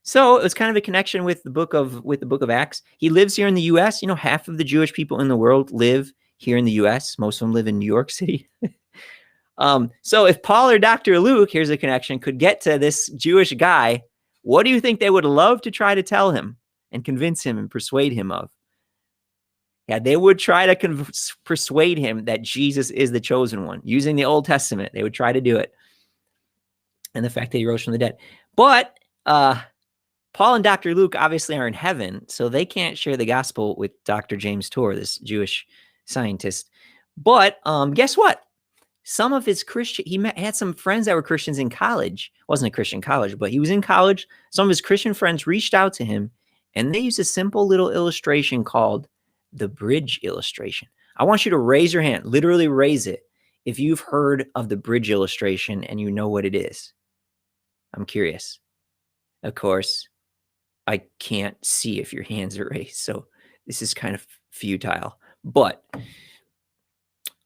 So it was kind of a connection with the book of Acts. He lives here in the U.S. You know, half of the Jewish people in the world live here in the U.S. Most of them live in New York City. So if Paul or Dr. Luke, here's a connection, could get to this Jewish guy, what do you think they would love to try to tell him and convince him and persuade him of? Yeah, they would try to persuade him that Jesus is the chosen one. Using the Old Testament, they would try to do it. And the fact that he rose from the dead. But Paul and Dr. Luke obviously are in heaven, so they can't share the gospel with Dr. James Tour, this Jewish scientist. But guess what? Some of his had some friends that were Christians in college. Wasn't a Christian college, but he was in college. Some of his Christian friends reached out to him, and they used a simple little illustration called the bridge illustration. I want you to raise your hand, literally raise it, if you've heard of the bridge illustration and you know what it is. I'm curious. Of course, I can't see if your hands are raised, so this is kind of futile, but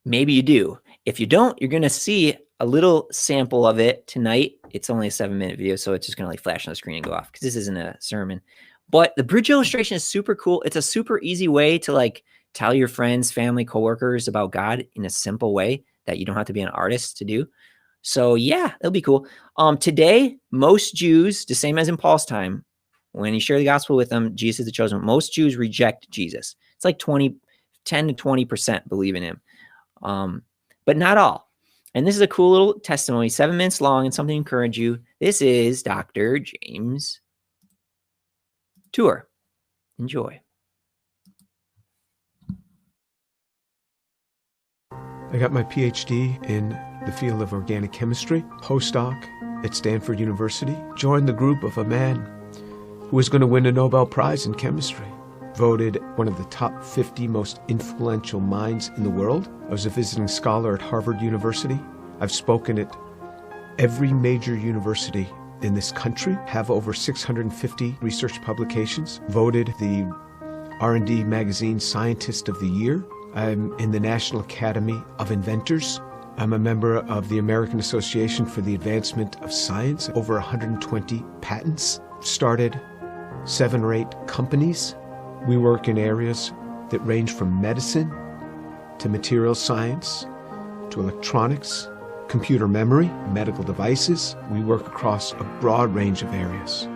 maybe you do. If you don't, you're going to see a little sample of it tonight. It's only a 7-minute video, so it's just going to like flash on the screen and go off because this isn't a sermon. But the bridge illustration is super cool. It's a super easy way to like tell your friends, family, coworkers about God in a simple way that you don't have to be an artist to do. So yeah, it'll be cool. Today, most Jews, the same as in Paul's time, when you share the gospel with them, Jesus is the chosen one. Most Jews reject Jesus. It's like 10 to 20% believe in him. But not all. And this is a cool little testimony, 7 minutes long, and something to encourage you. This is Dr. James Tour. Enjoy. I got my PhD in the field of organic chemistry, postdoc at Stanford University, joined the group of a man who was going to win a Nobel Prize in chemistry. voted one of the top 50 most influential minds in the world. I was a visiting scholar at Harvard University. I've spoken at every major university in this country, have over 650 research publications, voted the R&D magazine Scientist of the Year. I'm in the National Academy of Inventors. I'm a member of the American Association for the Advancement of Science, over 120 patents. Started 7 or 8 companies. We work in areas that range from medicine to material science to electronics, computer memory, medical devices. We work across a broad range of areas.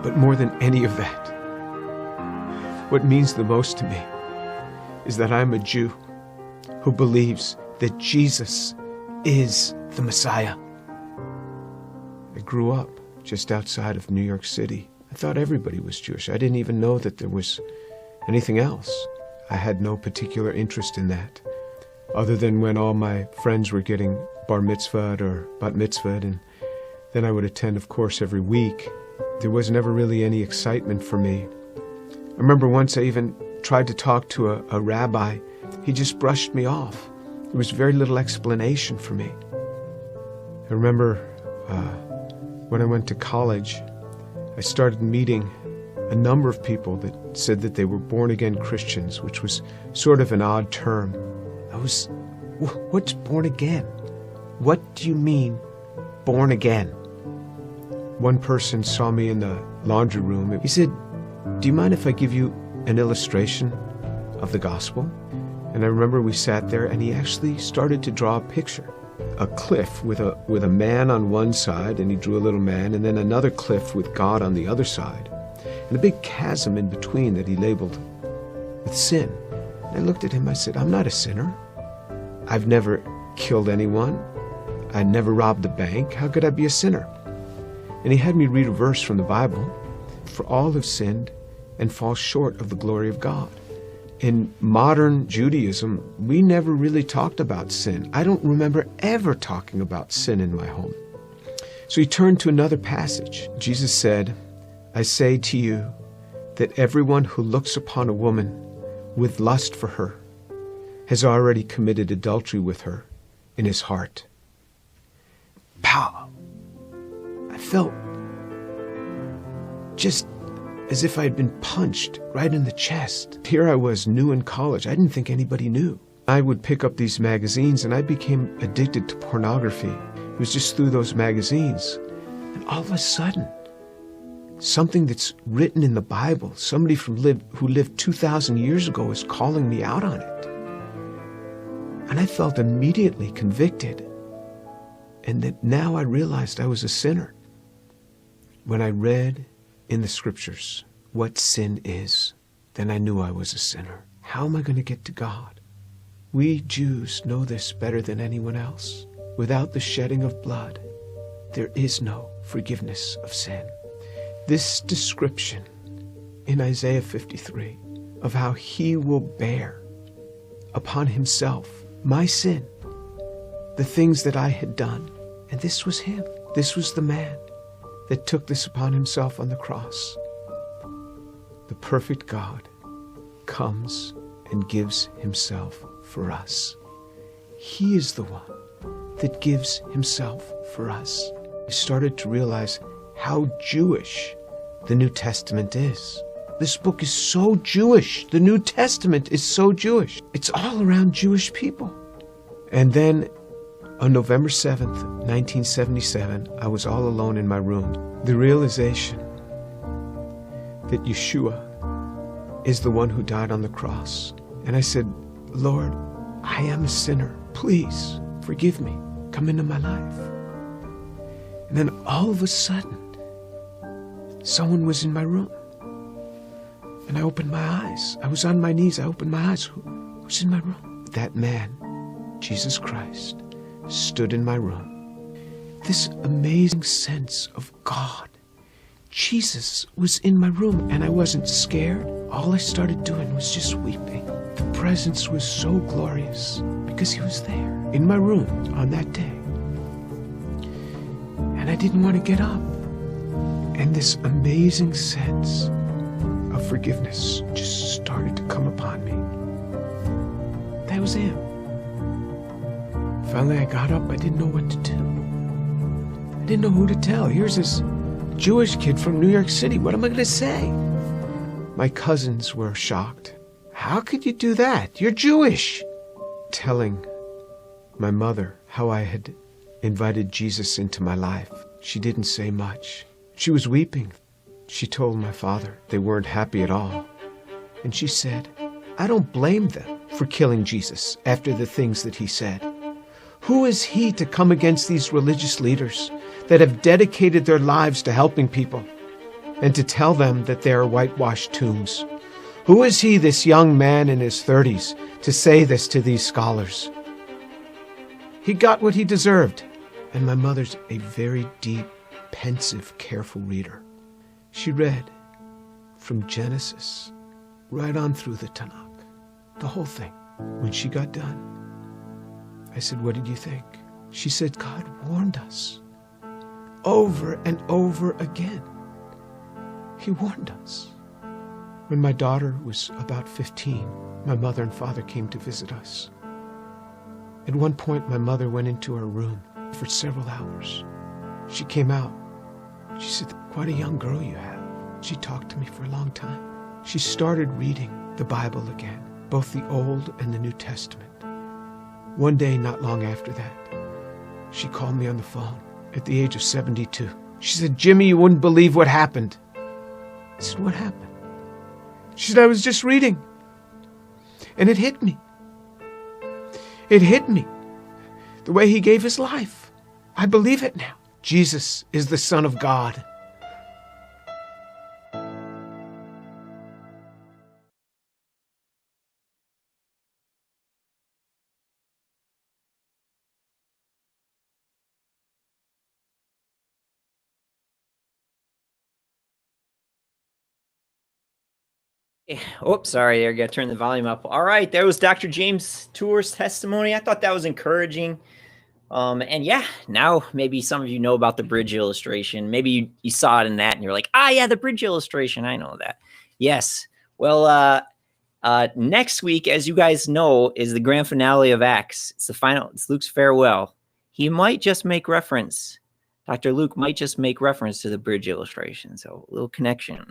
But more than any of that, what means the most to me is that I'm a Jew who believes that Jesus is the Messiah. I grew up just outside of New York City. I thought everybody was Jewish. I didn't even know that there was anything else. I had no particular interest in that, other than when all my friends were getting bar mitzvahed or bat mitzvahed, and then I would attend, of course, every week. There was never really any excitement for me. I remember once I even tried to talk to a rabbi. He just brushed me off. There was very little explanation for me. I remember when I went to college, I started meeting a number of people that said that they were born-again Christians, which was sort of an odd term. What's born again? What do you mean, born again? One person saw me in the laundry room. He said, "Do you mind if I give you an illustration of the gospel?" And I remember we sat there and he actually started to draw a picture. A cliff with a man on one side, and he drew a little man, and then another cliff with God on the other side, and a big chasm in between that he labeled with sin. And I looked at him, I said, "I'm not a sinner. I've never killed anyone. I never robbed a bank. How could I be a sinner?" And he had me read a verse from the Bible. "For all have sinned and fall short of the glory of God." In modern Judaism, we never really talked about sin. I don't remember ever talking about sin in my home. So he turned to another passage. Jesus said, "I say to you that everyone who looks upon a woman with lust for her has already committed adultery with her in his heart." Pow! I felt just as if I had been punched right in the chest. Here I was, new in college. I didn't think anybody knew. I would pick up these magazines and I became addicted to pornography. It was just through those magazines. And all of a sudden, something that's written in the Bible, somebody who lived 2,000 years ago is calling me out on it. And I felt immediately convicted. And that now I realized I was a sinner. When I read in the scriptures what sin is, then I knew I was a sinner. How am I going to get to God? We Jews know this better than anyone else. Without the shedding of blood, there is no forgiveness of sin. This description in Isaiah 53 of how he will bear upon himself my sin, the things that I had done, and this was him. This was the man that took this upon himself on the cross. The perfect God comes and gives himself for us. He is the one that gives himself for us. I started to realize how Jewish the New Testament is. This book is so Jewish. The New Testament is so Jewish. It's all around Jewish people. And then on November 7th, 1977, I was all alone in my room. The realization that Yeshua is the one who died on the cross. And I said, "Lord, I am a sinner. Please forgive me. Come into my life." And then all of a sudden, someone was in my room. And I opened my eyes. I was on my knees. I opened my eyes. Who's in my room? That man, Jesus Christ, stood in my room. This amazing sense of God. Jesus was in my room, and I wasn't scared. All I started doing was just weeping. The presence was so glorious because he was there in my room on that day. And I didn't want to get up. And this amazing sense of forgiveness just started to come upon me. That was him. Finally, I got up. I didn't know what to do. I didn't know who to tell. Here's this Jewish kid from New York City. What am I going to say? My cousins were shocked. How could you do that? You're Jewish. Telling my mother how I had invited Jesus into my life. She didn't say much. She was weeping. She told my father they weren't happy at all. And she said, I don't blame them for killing Jesus after the things that he said. Who is he to come against these religious leaders that have dedicated their lives to helping people and to tell them that they are whitewashed tombs? Who is he, this young man in his 30s, to say this to these scholars? He got what he deserved. And my mother's a very deep, pensive, careful reader. She read from Genesis right on through the Tanakh, the whole thing. When she got done, I said, what did you think? She said, God warned us over and over again. He warned us. When my daughter was about 15, my mother and father came to visit us. At one point, my mother went into her room for several hours. She came out. She said, quite a young girl you have. She talked to me for a long time. She started reading the Bible again, both the Old and the New Testament. One day, not long after that, she called me on the phone at the age of 72. She said, Jimmy, you wouldn't believe what happened. I said, what happened? She said, I was just reading. And it hit me. It hit me. The way he gave his life. I believe it now. Jesus is the Son of God. Oops, sorry, I got to turn the volume up. All right, there was Dr. James Tour's testimony. I thought that was encouraging. And yeah, now maybe some of you know about the bridge illustration. Maybe you saw it in that and you're like, yeah, the bridge illustration. I know that. Yes. Well, next week, as you guys know, is the grand finale of Acts. It's the final, it's Luke's farewell. He might just make reference. Dr. Luke might just make reference to the bridge illustration. So a little connection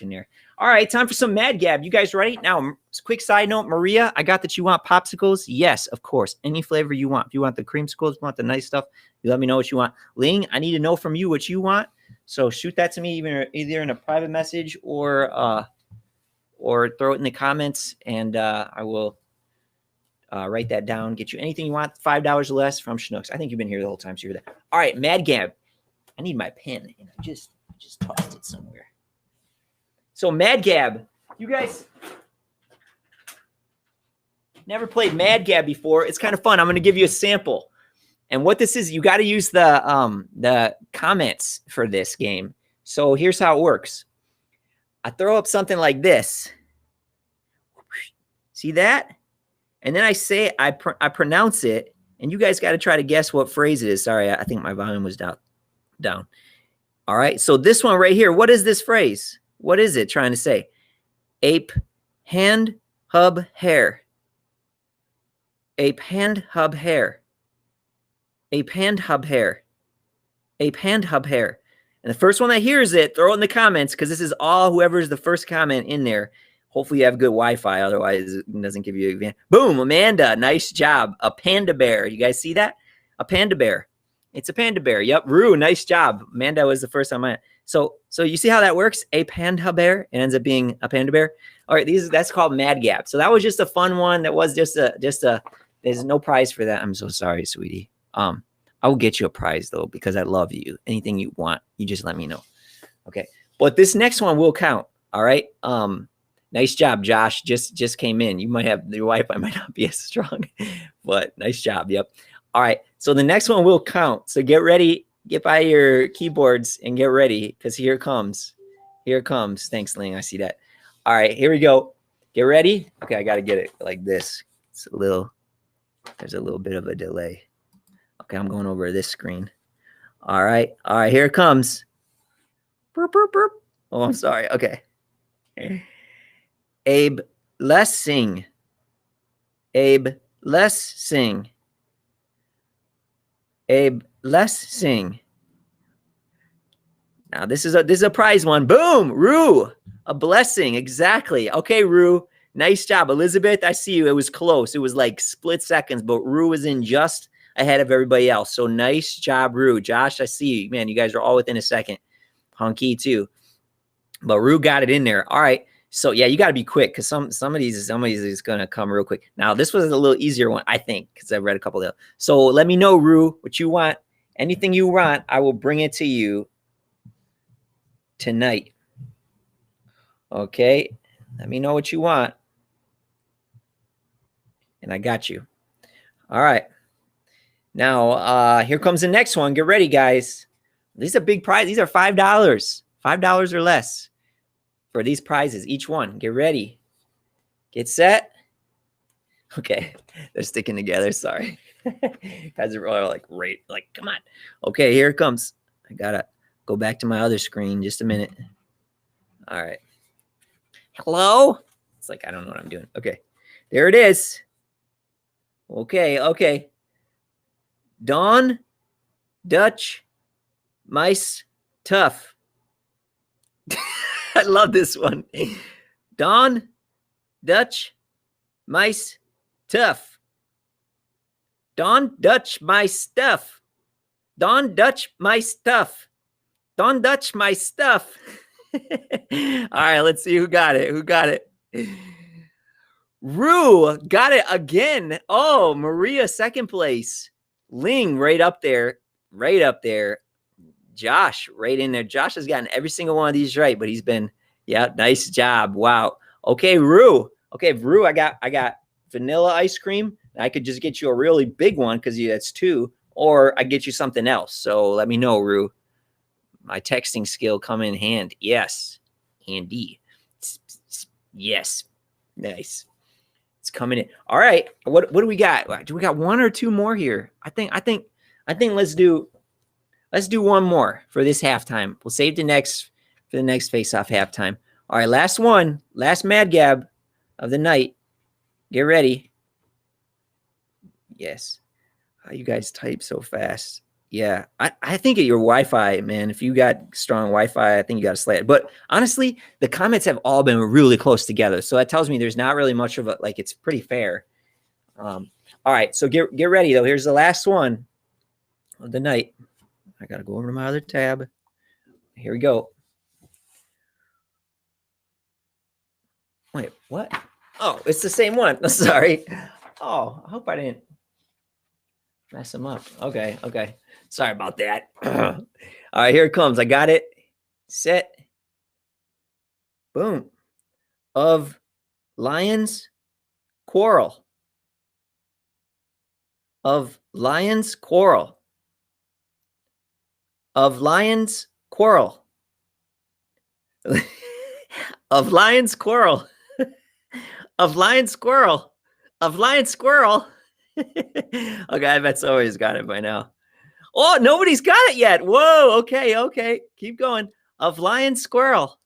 there. All right, time for some Mad Gab. You guys ready? Now, quick side note, Maria, I got that you want popsicles. Yes, of course. Any flavor you want. If you want the creamsicles, you want the nice stuff, you let me know what you want. Ling, I need to know from you what you want. So shoot that to me either in a private message or throw it in the comments, and I will write that down. Get you anything you want, $5 or less from Schnucks. I think you've been here the whole time, so you're there. All right, Mad Gab. I need my pen, and I just tossed it somewhere. So Mad Gab, you guys never played Mad Gab before. It's kind of fun. I'm going to give you a sample. And what this is, you got to use the comments for this game. So here's how it works. I throw up something like this. See that? And then I say, I pronounce it, and you guys got to try to guess what phrase it is. Sorry, I think my volume was down. All right, so this one right here, what is this phrase? What is it trying to say? Ape, hand, hub, hair. Ape, hand, hub, hair. Ape, hand, hub, hair. Ape, hand, hub, hair. And the first one that hears it, throw it in the comments, because this is all whoever's the first comment in there. Hopefully you have good Wi-Fi, otherwise it doesn't give you a... Boom, Amanda, nice job. A panda bear. You guys see that? A panda bear. It's a panda bear. Yep, Rue, nice job. Amanda was the first on mine. So you see how that works? A panda bear. It ends up being a panda bear. All right, that's called Mad Gap. So that was just a fun one. That was just a. There's no prize for that. I'm so sorry, sweetie. I will get you a prize though, because I love you. Anything you want, you just let me know. Okay, but this next one will count. All right. Nice job, Josh. Just came in. You might have your Wi-Fi might not be as strong, but nice job. Yep. All right. So the next one will count. So get ready. Get by your keyboards and get ready, because here it comes. Here it comes. Thanks, Ling. I see that. All right. Here we go. Get ready. Okay. I got to get it like this. There's a little bit of a delay. Okay. I'm going over this screen. All right. All right. Here it comes. Burp, burp, burp. Oh, I'm sorry. Okay. Abe Lessing. Abe Lessing. Abe Lessing. Now this is a prize one. Boom, Rue. A blessing. Exactly. Okay, Rue. Nice job. Elizabeth, I see you. It was close. It was like split seconds, but Rue was in just ahead of everybody else. So nice job, Rue. Josh, I see you. Man, you guys are all within a second. Hunky too. But Rue got it in there. All right. So yeah, you got to be quick because some of these is gonna come real quick. Now this was a little easier one, I think, because I read a couple of them. So let me know, Rue, what you want. Anything you want, I will bring it to you tonight. Okay, let me know what you want, and I got you. All right. Now here comes the next one. Get ready, guys. These are big prizes. These are $5, $5 or less for these prizes, each one. Get ready. Get set. Okay, they're sticking together. Sorry. Guys are all like, right, like, come on. Okay, here it comes. I gotta go back to my other screen just a minute. All right. Hello? It's like, I don't know what I'm doing. Okay, there it is. Okay. Dawn, Dutch, Mice, Tough. I love this one. Dawn, Dutch, Mice, Tough. Dawn, Dutch, my stuff. Dawn, Dutch, my stuff. Dawn, Dutch, my stuff. All right, let's see who got it. Who got it? Rue got it again. Oh, Maria, second place. Ling, right up there. Right up there. Josh, right in there. Josh has gotten every single one of these right, but he's been, yeah, nice job. Wow. Okay, Rue. Okay, Rue, I got vanilla ice cream. I could just get you a really big one because that's 2, or I get you something else. So let me know, Rue. My texting skill come in hand. Yes, Andy. Yes, nice. It's coming in. All right. What do we got? Do we got 1 or 2 more here? I think let's do one more for this halftime. We'll save the next for the next face-off halftime. All right, last one, last Mad Gab of the night. Get ready. Yes. How you guys type so fast? Yeah, I think at your Wi-Fi, man, if you got strong Wi-Fi, I think you got to slay it. But honestly, the comments have all been really close together. So that tells me there's not really much of a, like, it's pretty fair. All right, so get ready, though. Here's the last one of the night. I got to go over to my other tab. Here we go. Wait, what? Oh, it's the same one. Sorry. Oh, I hope I didn't mess them up. Okay. Sorry about that. All right, here it comes. I got it. Set. Boom. Of lions, quarrel. Of lions, quarrel. Of lions, quarrel. Of lions, quarrel. Of lions, squirrel. Of lion, squirrel. Okay, I bet somebody's got it by now. Oh, nobody's got it yet. Whoa, okay. Keep going. Of lion, squirrel.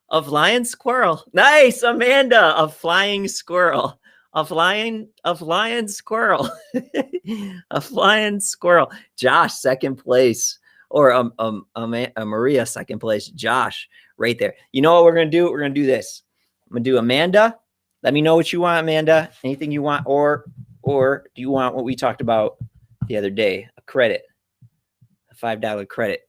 Of lion, squirrel. Nice, Amanda. Of flying squirrel. Of lion, squirrel. A flying squirrel. Josh, second place. Or Maria, second place. Josh, right there. You know what we're going to do? We're going to do this. I'm going to do Amanda. Let me know what you want, Amanda. Anything you want, or do you want what we talked about the other day? A credit, a $5 credit.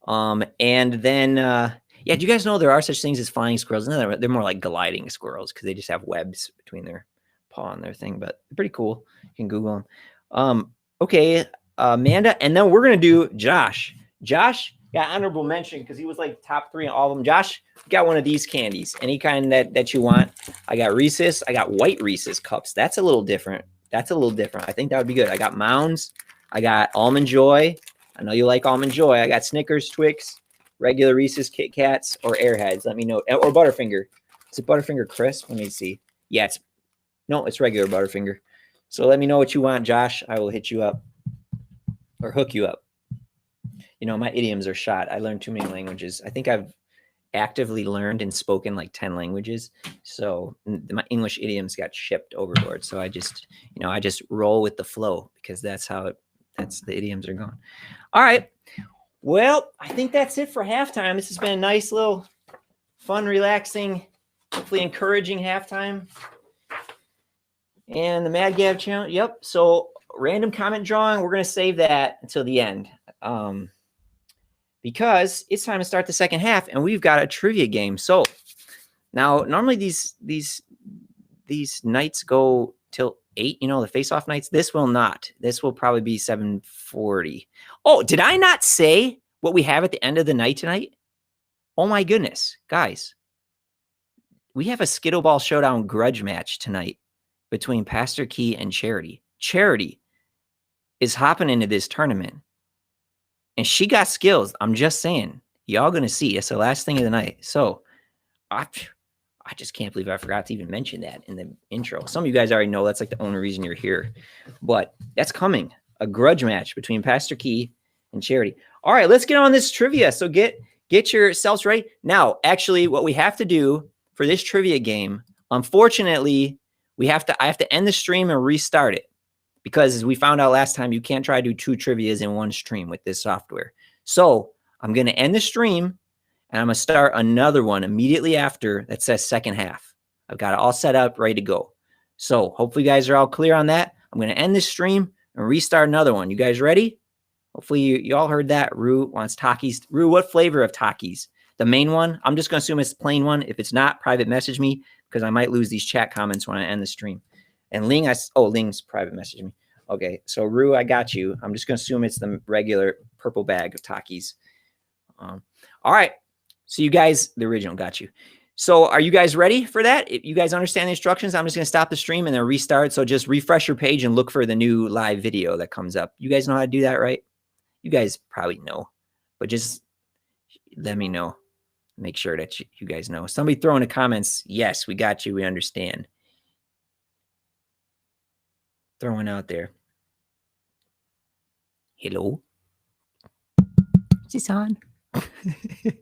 And then, yeah, do you guys know there are such things as flying squirrels? No, they're more like gliding squirrels because they just have webs between their paw and their thing, but they're pretty cool. You can Google them. Okay, Amanda, and then we're gonna do Josh. Josh got honorable mention because he was like top 3 in all of them. Josh got one of these candies, any kind that you want. I got Reese's. I got white Reese's cups. That's a little different. I think that would be good. I got Mounds. I got Almond Joy. I know you like Almond Joy. I got Snickers, Twix, regular Reese's, Kit Kats, or Airheads. Let me know. Or Butterfinger. Is it Butterfinger Crisp? Let me see. Yeah, it's regular Butterfinger. So let me know what you want, Josh. I will hit you up or hook you up. You know, my idioms are shot. I learned too many languages. I think I've actively learned and spoken like 10 languages. So my English idioms got shipped overboard. So I just, I just roll with the flow because that's how the idioms are going. All right. Well, I think that's it for halftime. This has been a nice little fun, relaxing, hopefully encouraging halftime. And the Mad Gab challenge. Yep. So random comment drawing, we're going to save that until the end. Because it's time to start the second half and we've got a trivia game. So now normally these nights go till 8, the face-off nights. This will not. This will probably be 7:40. Oh, did I not say what we have at the end of the night tonight? Oh my goodness, guys. We have a Skittleball Showdown grudge match tonight between Pastor Key and Charity. Charity is hopping into this tournament. And she got skills. I'm just saying. Y'all going to see. It's the last thing of the night. So I just can't believe I forgot to even mention that in the intro. Some of you guys already know that's like the only reason you're here. But that's coming. A grudge match between Pastor Key and Charity. All right, let's get on this trivia. So get yourselves ready. Now, actually, what we have to do for this trivia game, unfortunately, I have to end the stream and restart it. Because as we found out last time, you can't try to do 2 trivias in one stream with this software. So I'm going to end the stream and I'm going to start another one immediately after that says second half. I've got it all set up, ready to go. So hopefully you guys are all clear on that. I'm going to end this stream and restart another one. You guys ready? Hopefully you all heard that. Rue wants Takis. Rue, what flavor of Takis? The main one? I'm just going to assume it's the plain one. If it's not, private message me because I might lose these chat comments when I end the stream. And Ling, Ling's private message me. Okay, so Rue, I got you. I'm just going to assume it's the regular purple bag of Takis. All right, so you guys, the original, got you. So are you guys ready for that? If you guys understand the instructions, I'm just going to stop the stream and then restart. So just refresh your page and look for the new live video that comes up. You guys know how to do that, right? You guys probably know, but just let me know. Make sure that you guys know. Somebody throw in the comments, yes, we got you, we understand. Throwing out there. Hello. Is this on? Did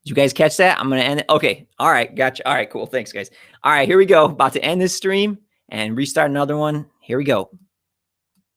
you guys catch that? I'm going to end it. Okay. All right. Gotcha. All right. Cool. Thanks, guys. All right. Here we go. About to end this stream and restart another one. Here we go.